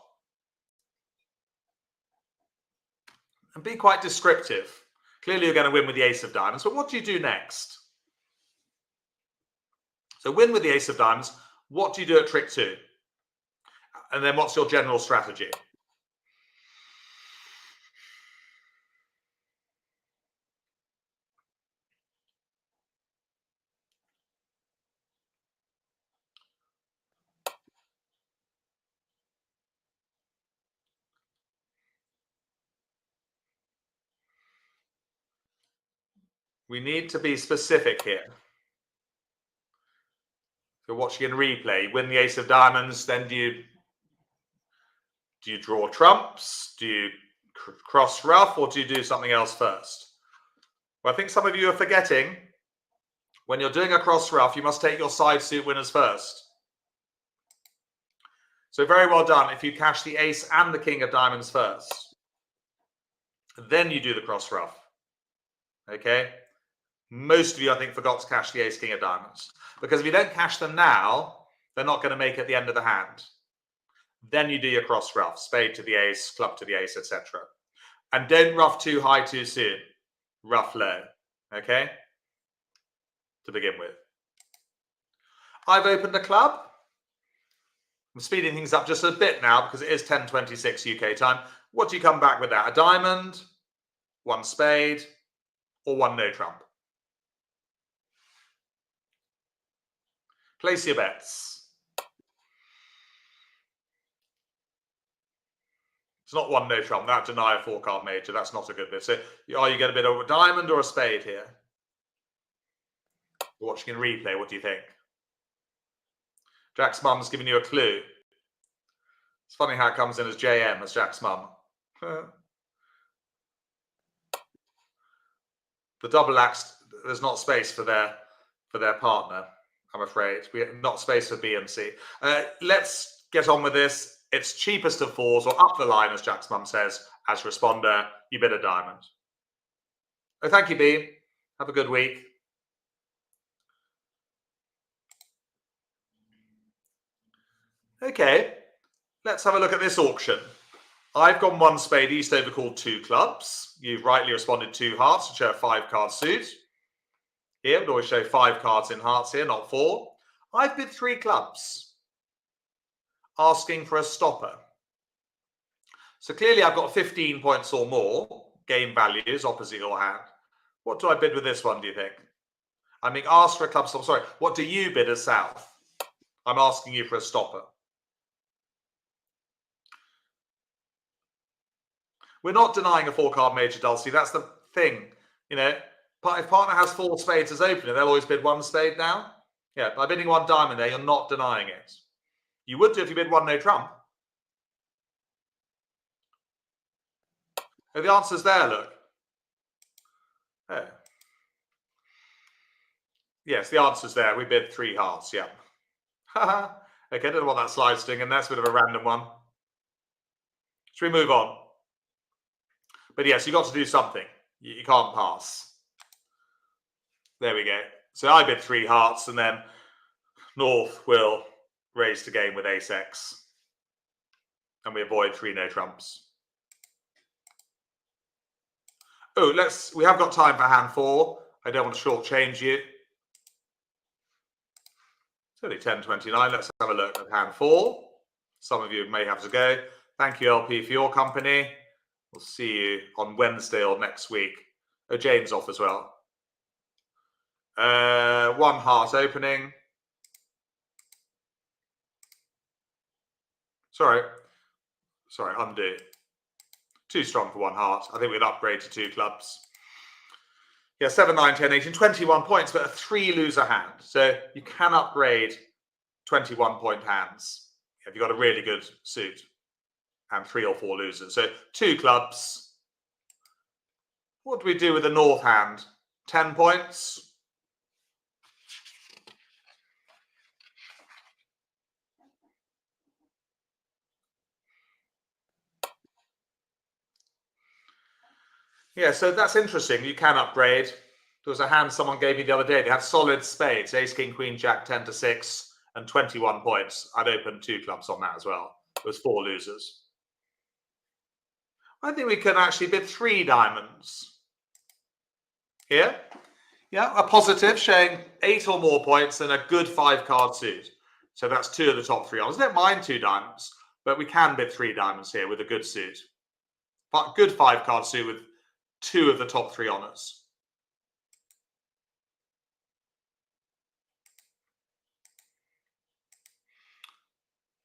And be quite descriptive. Clearly you're going to win with the ace of diamonds, but what do you do next? So win with the ace of diamonds. What do you do at trick 2? And then what's your general strategy? We need to be specific here. So watching in replay, you win the ace of diamonds, then do you draw trumps? Do you cross ruff, or do you do something else first? Well, I think some of you are forgetting, when you're doing a cross ruff, you must take your side suit winners first. So very well done if you cash the ace and the king of diamonds first. Then you do the cross ruff. Okay? Most of you, I think, forgot to cash the ace, king of diamonds. Because if you don't cash them now, they're not going to make it at the end of the hand. Then you do your cross ruff, spade to the ace, club to the ace, etc. And don't ruff too high too soon. Ruff low. Okay? To begin with. I've opened a club. I'm speeding things up just a bit now because it is 10:26 UK time. What do you come back with that? A diamond, one spade, or one no trump? Place your bets. It's not one no trump. That deny a 4-card major. That's not a good bit. So are you get a bit of a diamond or a spade here? You're watching in replay. What do you think? Jack's mum's giving you a clue. It's funny how it comes in as JM, as Jack's mum. The double axe, there's not space for their partner, I'm afraid. We have not space for B and C. Let's get on with this. It's cheapest of fours, or up the line, as Jack's mum says, as responder. You bid a diamond. Oh, thank you, B. Have a good week. Okay, let's have a look at this auction. I've gone one spade east over called two clubs. You've rightly responded two hearts, which show a 5-card suit. Here, would always show 5 cards in hearts here, not 4. I've bid 3 clubs, asking for a stopper. So clearly I've got 15 points or more, game values opposite your hand. What do I bid with this one, do you think? I mean, ask for a club stopper. Sorry, what do you bid as South? I'm asking you for a stopper. We're not denying a 4-card major, Dulcie. That's the thing. You know, if partner has 4 spades as opener, they'll always bid 1 spade now. Yeah, by bidding 1 diamond there, you're not denying it. You would do if you bid 1 no trump. Oh, the answer's there, look. Oh. Yes, the answer's there. We bid 3 hearts, yeah. Okay, I don't know what that slide's doing, and that's a bit of a random one. Should we move on? But yes, you've got to do something. You can't pass. There we go. So I bid 3 hearts, and then North will raise the game with ace-x. And we avoid 3 no trumps. Oh, we have got time for hand 4. I don't want to shortchange you. It's only 10:29. Let's have a look at hand 4. Some of you may have to go. Thank you, LP, for your company. We'll see you on Wednesday or next week. Oh, Jane's off as well. 1 heart opening. Sorry, undo. Too strong for 1 heart. I think we'd upgrade to 2 clubs. Yeah, 7, 9, 10, 18, 21 points, but a 3 loser hand. So you can upgrade 21-point hands if you've got a really good suit and 3 or 4 losers. So 2 clubs. What do we do with the North hand? 10 points. Yeah, so that's interesting. You can upgrade. There was a hand someone gave me the other day. They had solid spades, ace, king, queen, jack, 10-6, and 21 points. I'd opened 2 clubs on that as well. It was 4 losers. I think we can actually bid 3 diamonds. Here. Yeah, a positive showing 8 or more points and a good 5-card suit. So that's 2 of the top 3 honors. I don't mind 2 diamonds, but we can bid 3 diamonds here with a good suit. But good 5-card suit with 2 of the top 3 honors.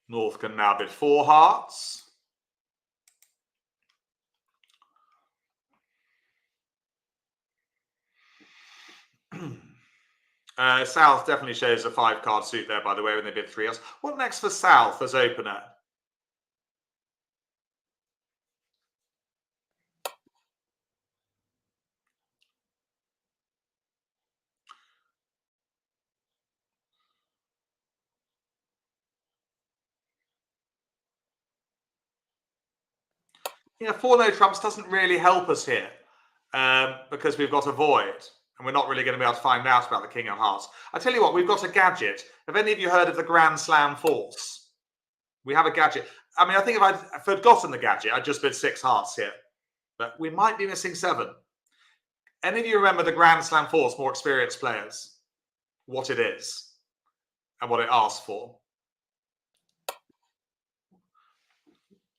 North can now bid 4 hearts. South definitely shows a 5-card suit there, by the way, when they bid 3 odds. What next for South as opener? Yeah, 4 no trumps doesn't really help us here because we've got a void and we're not really going to be able to find out about the King of Hearts. I tell you what, we've got a gadget. Have any of you heard of the Grand Slam Force? We have a gadget. I mean, I think if I'd forgotten the gadget, I'd just bid 6 hearts here, but we might be missing 7. Any of you remember the Grand Slam Force, more experienced players, what it is and what it asks for?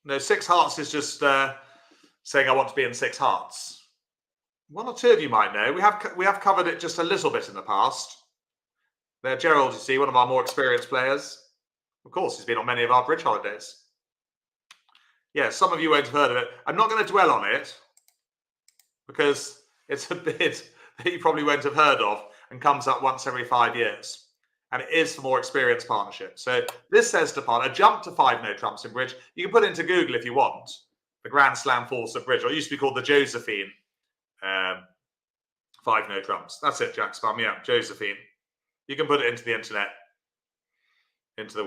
No, 6 hearts is just saying I want to be in 6 hearts. 1 or 2 of you might know. We have covered it just a little bit in the past. There, Gerald, you see, one of our more experienced players. Of course, he's been on many of our bridge holidays. Yeah, some of you won't have heard of it. I'm not going to dwell on it because it's a bid that you probably won't have heard of and comes up once every 5 years. And it is for more experienced partnerships. So this says to partner, jump to 5 no trumps in bridge. You can put it into Google if you want. The Grand Slam Force of bridge, or it used to be called the Josephine 5 no trumps. That's it, Jack Spum. Yeah, Josephine. You can put it into the internet, you can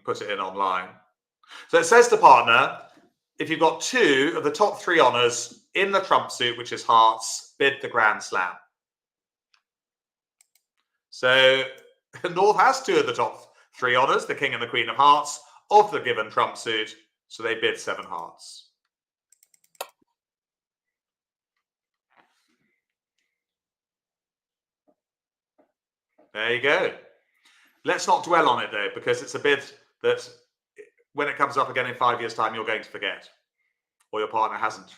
put it in online. So it says to partner, if you've got 2 of the top 3 honours in the trump suit, which is hearts, bid the Grand Slam. So North has 2 of the top 3 honours, the King and the Queen of Hearts, of the given trump suit. So they bid 7 hearts. There you go. Let's not dwell on it, though, because it's a bid that when it comes up again in 5 years' time, you're going to forget. Or your partner hasn't.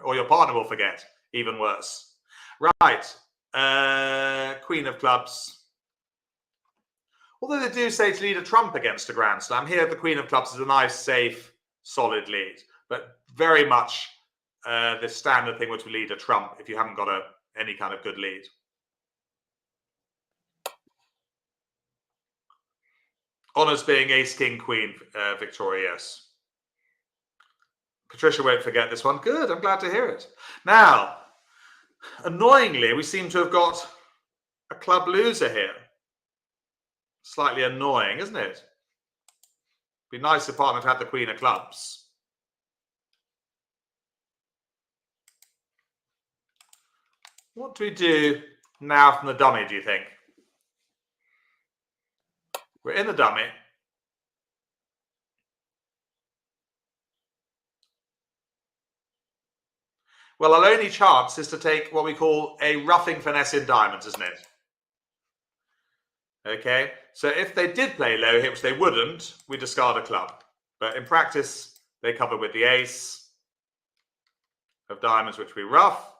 Or your partner will forget. Even worse. Right. Queen of Clubs. Although they do say to lead a trump against a Grand Slam, here the Queen of Clubs is a nice, safe, solid lead. But very much the standard thing would lead a trump if you haven't got any kind of good lead. Honours being Ace, King, Queen, Victoria, yes. Patricia won't forget this one. Good, I'm glad to hear it. Now, annoyingly, we seem to have got a club loser here. Slightly annoying, isn't it? Be nice if partner had the Queen of Clubs. What do we do now from the dummy, do you think? We're in the dummy. Well, our only chance is to take what we call a roughing finesse in diamonds, isn't it? Okay, so if they did play low here, which they wouldn't, we discard a club. But in practice, they cover with the ace of diamonds, which we rough.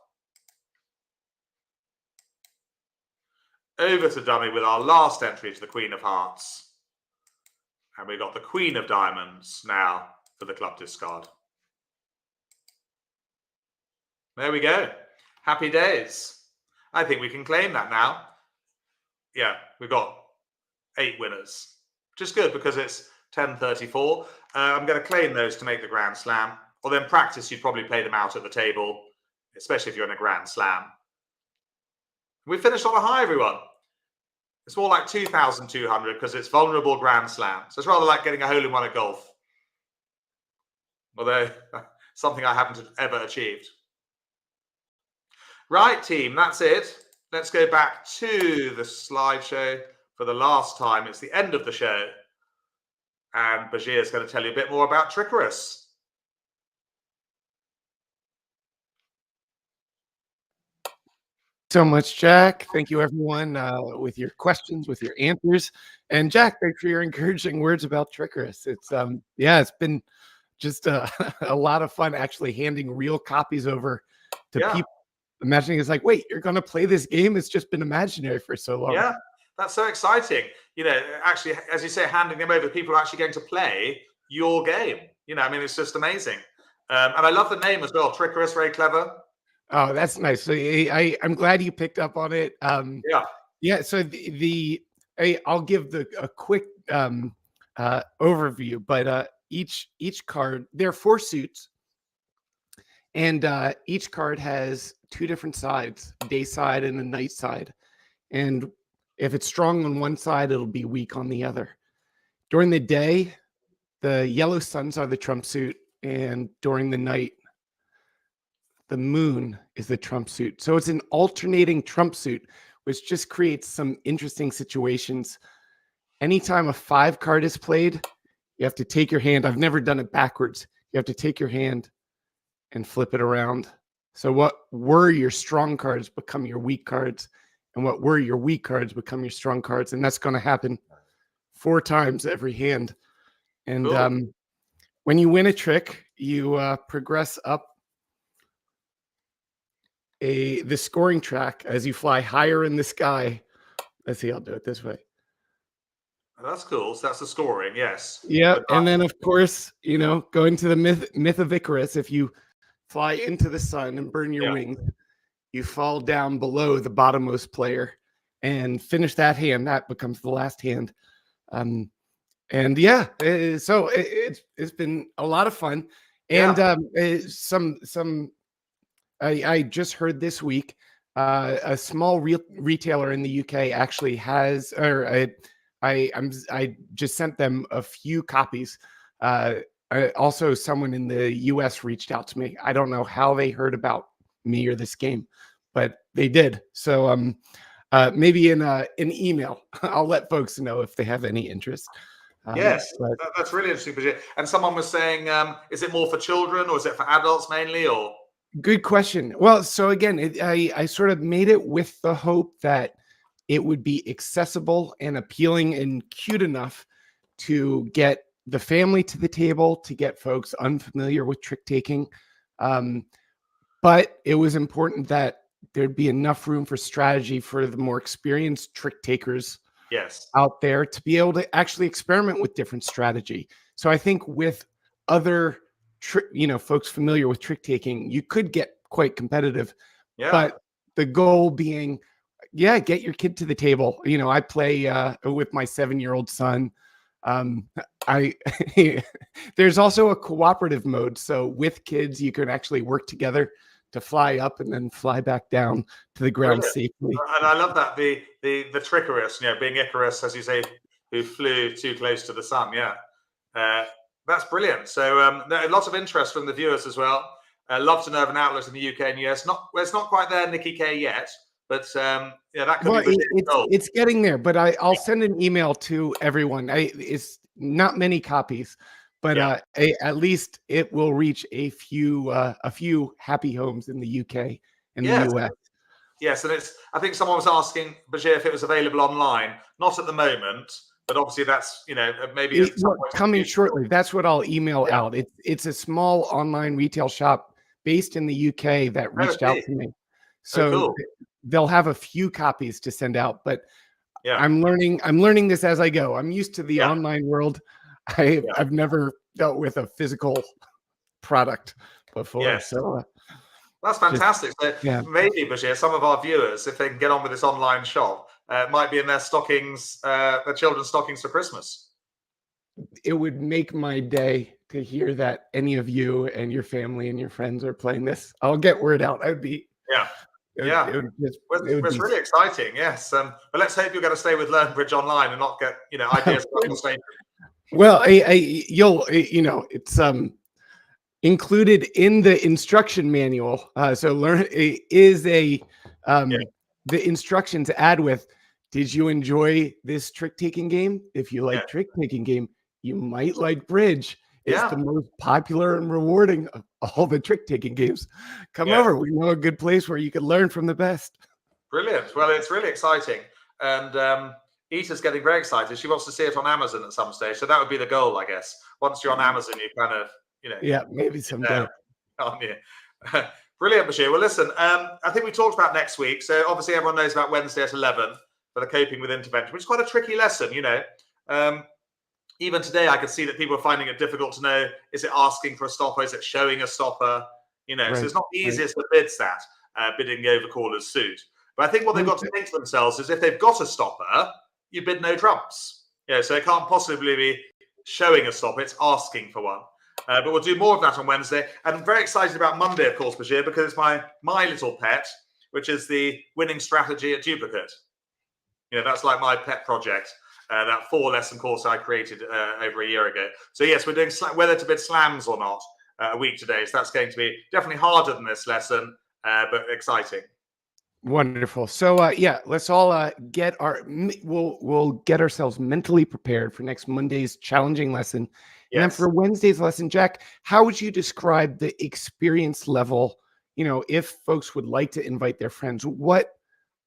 Over to dummy with our last entry to the Queen of Hearts. And we've got the Queen of Diamonds now for the club discard. There we go. Happy days. I think we can claim that now. Yeah, we've got 8 winners, which is good because it's 10:34. I'm going to claim those to make the Grand Slam. Although in practice, you'd probably play them out at the table, especially if you're in a Grand Slam. We finished on a high, everyone. It's more like 2,200 because it's vulnerable Grand Slam. So it's rather like getting a hole-in-one at golf. Although, something I haven't ever achieved. Right, team, that's it. Let's go back to the slideshow for the last time. It's the end of the show. And Bashir is going to tell you a bit more about Trickerous. So much, Jack. Thank you, everyone, with your questions, with your answers. And Jack, thanks for your encouraging words about Trickerous. It's it's been just a lot of fun actually handing real copies over to people. Imagining it's like, wait, you're going to play this game? It's just been imaginary for so long. Yeah, that's so exciting. You know, actually, as you say, handing them over, people are actually going to play your game. You know, I mean, it's just amazing. And I love the name as well. Trickerous, very clever. Oh, that's nice. So I'm glad you picked up on it. Yeah. Yeah. So I'll give a quick overview, but each card, there are 4 suits, and each card has 2 different sides: day side and a night side. And if it's strong on one side, it'll be weak on the other. During the day, the yellow suns are the trump suit, and during the night, the moon is the trump suit. So it's an alternating trump suit, which just creates some interesting situations. Anytime a 5 card is played, you have to take your hand. I've never done it backwards. You have to take your hand and flip it around. So what were your strong cards become your weak cards, and what were your weak cards become your strong cards. And that's going to happen 4 times every hand. And Cool. when you win a trick, you progress up the scoring track as you fly higher in the sky. Let's see, I'll do it this way. That's cool. So that's the scoring. Yes. Yeah, But and then of course, going to the myth of Icarus, if you fly into the sun and burn your yeah. wings, you fall down below the bottommost player and finish that hand. That becomes the last hand. And yeah, so it's been a lot of fun. And Yeah. I just heard this week a small retailer in the UK actually has, or I just sent them a few copies. Also, someone in the US reached out to me. I don't know how they heard about me or this game, but they did. So maybe in an email, I'll let folks know if they have any interest. Yes. But That's really interesting. Brigitte. And someone was saying, is it more for children or is it for adults mainly? Or good question. Well, so again, I sort of made it with the hope that it would be accessible and appealing and cute enough to get the family to the table, to get folks unfamiliar with trick taking. But it was important that there'd be enough room for strategy for the more experienced trick takers yes. out there to be able to actually experiment with different strategy. So I think with other folks familiar with trick taking, you could get quite competitive. Yeah. But the goal being, yeah, get your kid to the table. I play with my 7-year-old son. I there's also a cooperative mode. So with kids, you can actually work together to fly up and then fly back down to the ground Brilliant. safely. And I love that the trickerous, being Icarus, as you say, who flew too close to the sun. Yeah. That's brilliant. So lots of interest from the viewers as well. Love to know of an outlet in the UK and US. It's not quite there, Nikki K, yet, but that could Well, be it's getting there. But I'll send an email to everyone. It's not many copies, but at least it will reach a few happy homes in the UK and the US. Yes, and I think someone was asking Bashir if it was available online. Not at the moment, but obviously that's maybe it's coming shortly. That's what I'll email out. It's a small online retail shop based in the UK that reached out to me. So cool. They'll have a few copies to send out, but yeah. I'm learning this as I go. I'm used to the online world. I've never dealt with a physical product before. Yes. So that's fantastic. So maybe, Bashir, some of our viewers, if they can get on with this online shop, might be in their stockings, their children's stockings for Christmas. It would make my day to hear that any of you and your family and your friends are playing this. I'll get word out. I'd be it's really exciting. Yes, but let's hope you're going to stay with LearnBridge Online and not get ideas from your station. Well, you'll it's included in the instruction manual. So the instructions add with, did you enjoy this trick taking game? If you like trick taking game, you might like Bridge. It's the most popular and rewarding of all the trick taking games. Come over. We know a good place where you can learn from the best. Brilliant. Well, it's really exciting. And Ita's getting very excited. She wants to see it on Amazon at some stage. So that would be the goal, I guess. Once you're on Amazon, you kind of, maybe someday. Brilliant, Bashir. Well, listen, I think we talked about next week. So obviously everyone knows about Wednesday at 11 for the coping with intervention, which is quite a tricky lesson, Even today, I could see that people are finding it difficult to know, is it asking for a stopper? Is it showing a stopper? You know, so Right. it's not the Right. easiest of bids that bidding over caller's suit. But I think what they've got to think to themselves is if they've got a stopper, you bid no trumps. Yeah, so it can't possibly be showing a stopper, it's asking for one. But we'll do more of that on Wednesday. And I'm very excited about Monday, of course, Bashir, because it's my little pet, which is the winning strategy at duplicate. You know, that's like my pet project, that 4-lesson course I created over a year ago. So yes, we're doing whether to bid slams or not a week today. So that's going to be definitely harder than this lesson, but exciting. Wonderful. So yeah, let's all get we'll get ourselves mentally prepared for next Monday's challenging lesson. And then Yes. for Wednesday's lesson, Jack, how would you describe the experience level? You know, if folks would like to invite their friends, what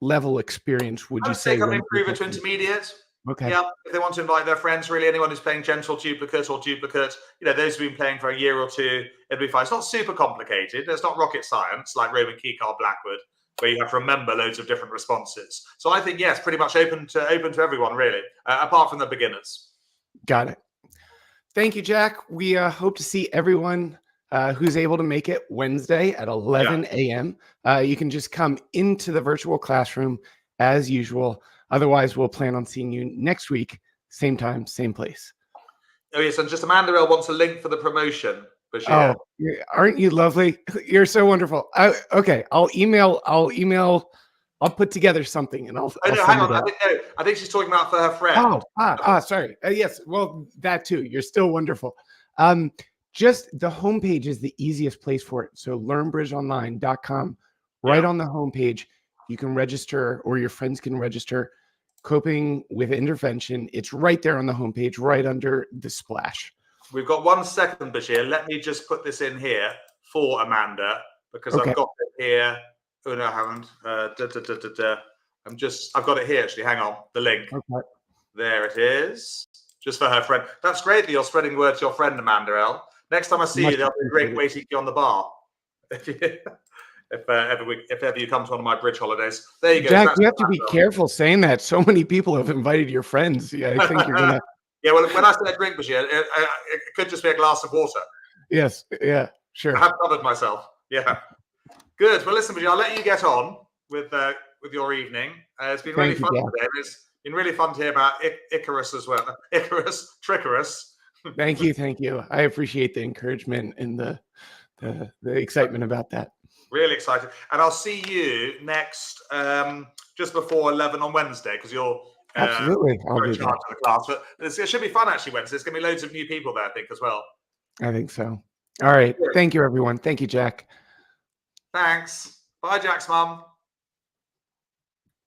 level experience would I you would say say? come improve it to intermediate. Okay. Yeah, if they want to invite their friends, really anyone who's playing gentle duplicate or duplicate, you know, those who've been playing for a year or two, it'll be fine. It's not super complicated. It's not rocket science like Roman keycard Blackwood, where you have to remember loads of different responses. So I think yes, pretty much open to everyone really, apart from the beginners. Got it. Thank you, Jack. We hope to see everyone who's able to make it Wednesday at 11 a.m. You can just come into the virtual classroom as usual. Otherwise, we'll plan on seeing you next week, same time, same place. Oh yes, and just Amanda L wants a link for the promotion. Bashir. Oh, aren't you lovely? You're so wonderful. Okay, I'll email. I'll put together something and I'll. Oh no, I'll hang send on. it out. I think she's talking about for her friend. Sorry. Yes, well, that too. You're still wonderful. Just the homepage is the easiest place for it. So learnbridgeonline.com. Right on the homepage, you can register, or your friends can register. Coping with Intervention. It's right there on the homepage, right under the splash. We've got 1 second, Bashir. Let me just put this in here for Amanda because I've got it here. Oh no, I haven't. I've got it here actually. Hang on, the link. Okay. There it is. Just for her friend. That's great that you're spreading word to your friend, Amanda L. Next time I see you, there'll be a drink waiting for you on the bar. If ever you come to one of my bridge holidays, there you go. Jack, you have to be careful saying that. So many people have invited your friends. Yeah, I think you're gonna. Yeah, well, when I say a drink, Bashir, it could just be a glass of water. Yes. Yeah. Sure. I have covered myself. Yeah. Good. Well, listen, Bashir, I'll let you get on with your evening. It's been really fun today. It's been really fun to hear about Icarus as well. Icarus, Trickarus. Thank you. I appreciate the encouragement and the excitement about that. Really excited. And I'll see you next, just before 11 on Wednesday, because you're absolutely I'll be charged of the class. But it should be fun actually Wednesday. There's going to be loads of new people there, I think, as well. I think so. All right. Thank you, everyone. Thank you, Jack. Thanks. Bye, Jack's mum.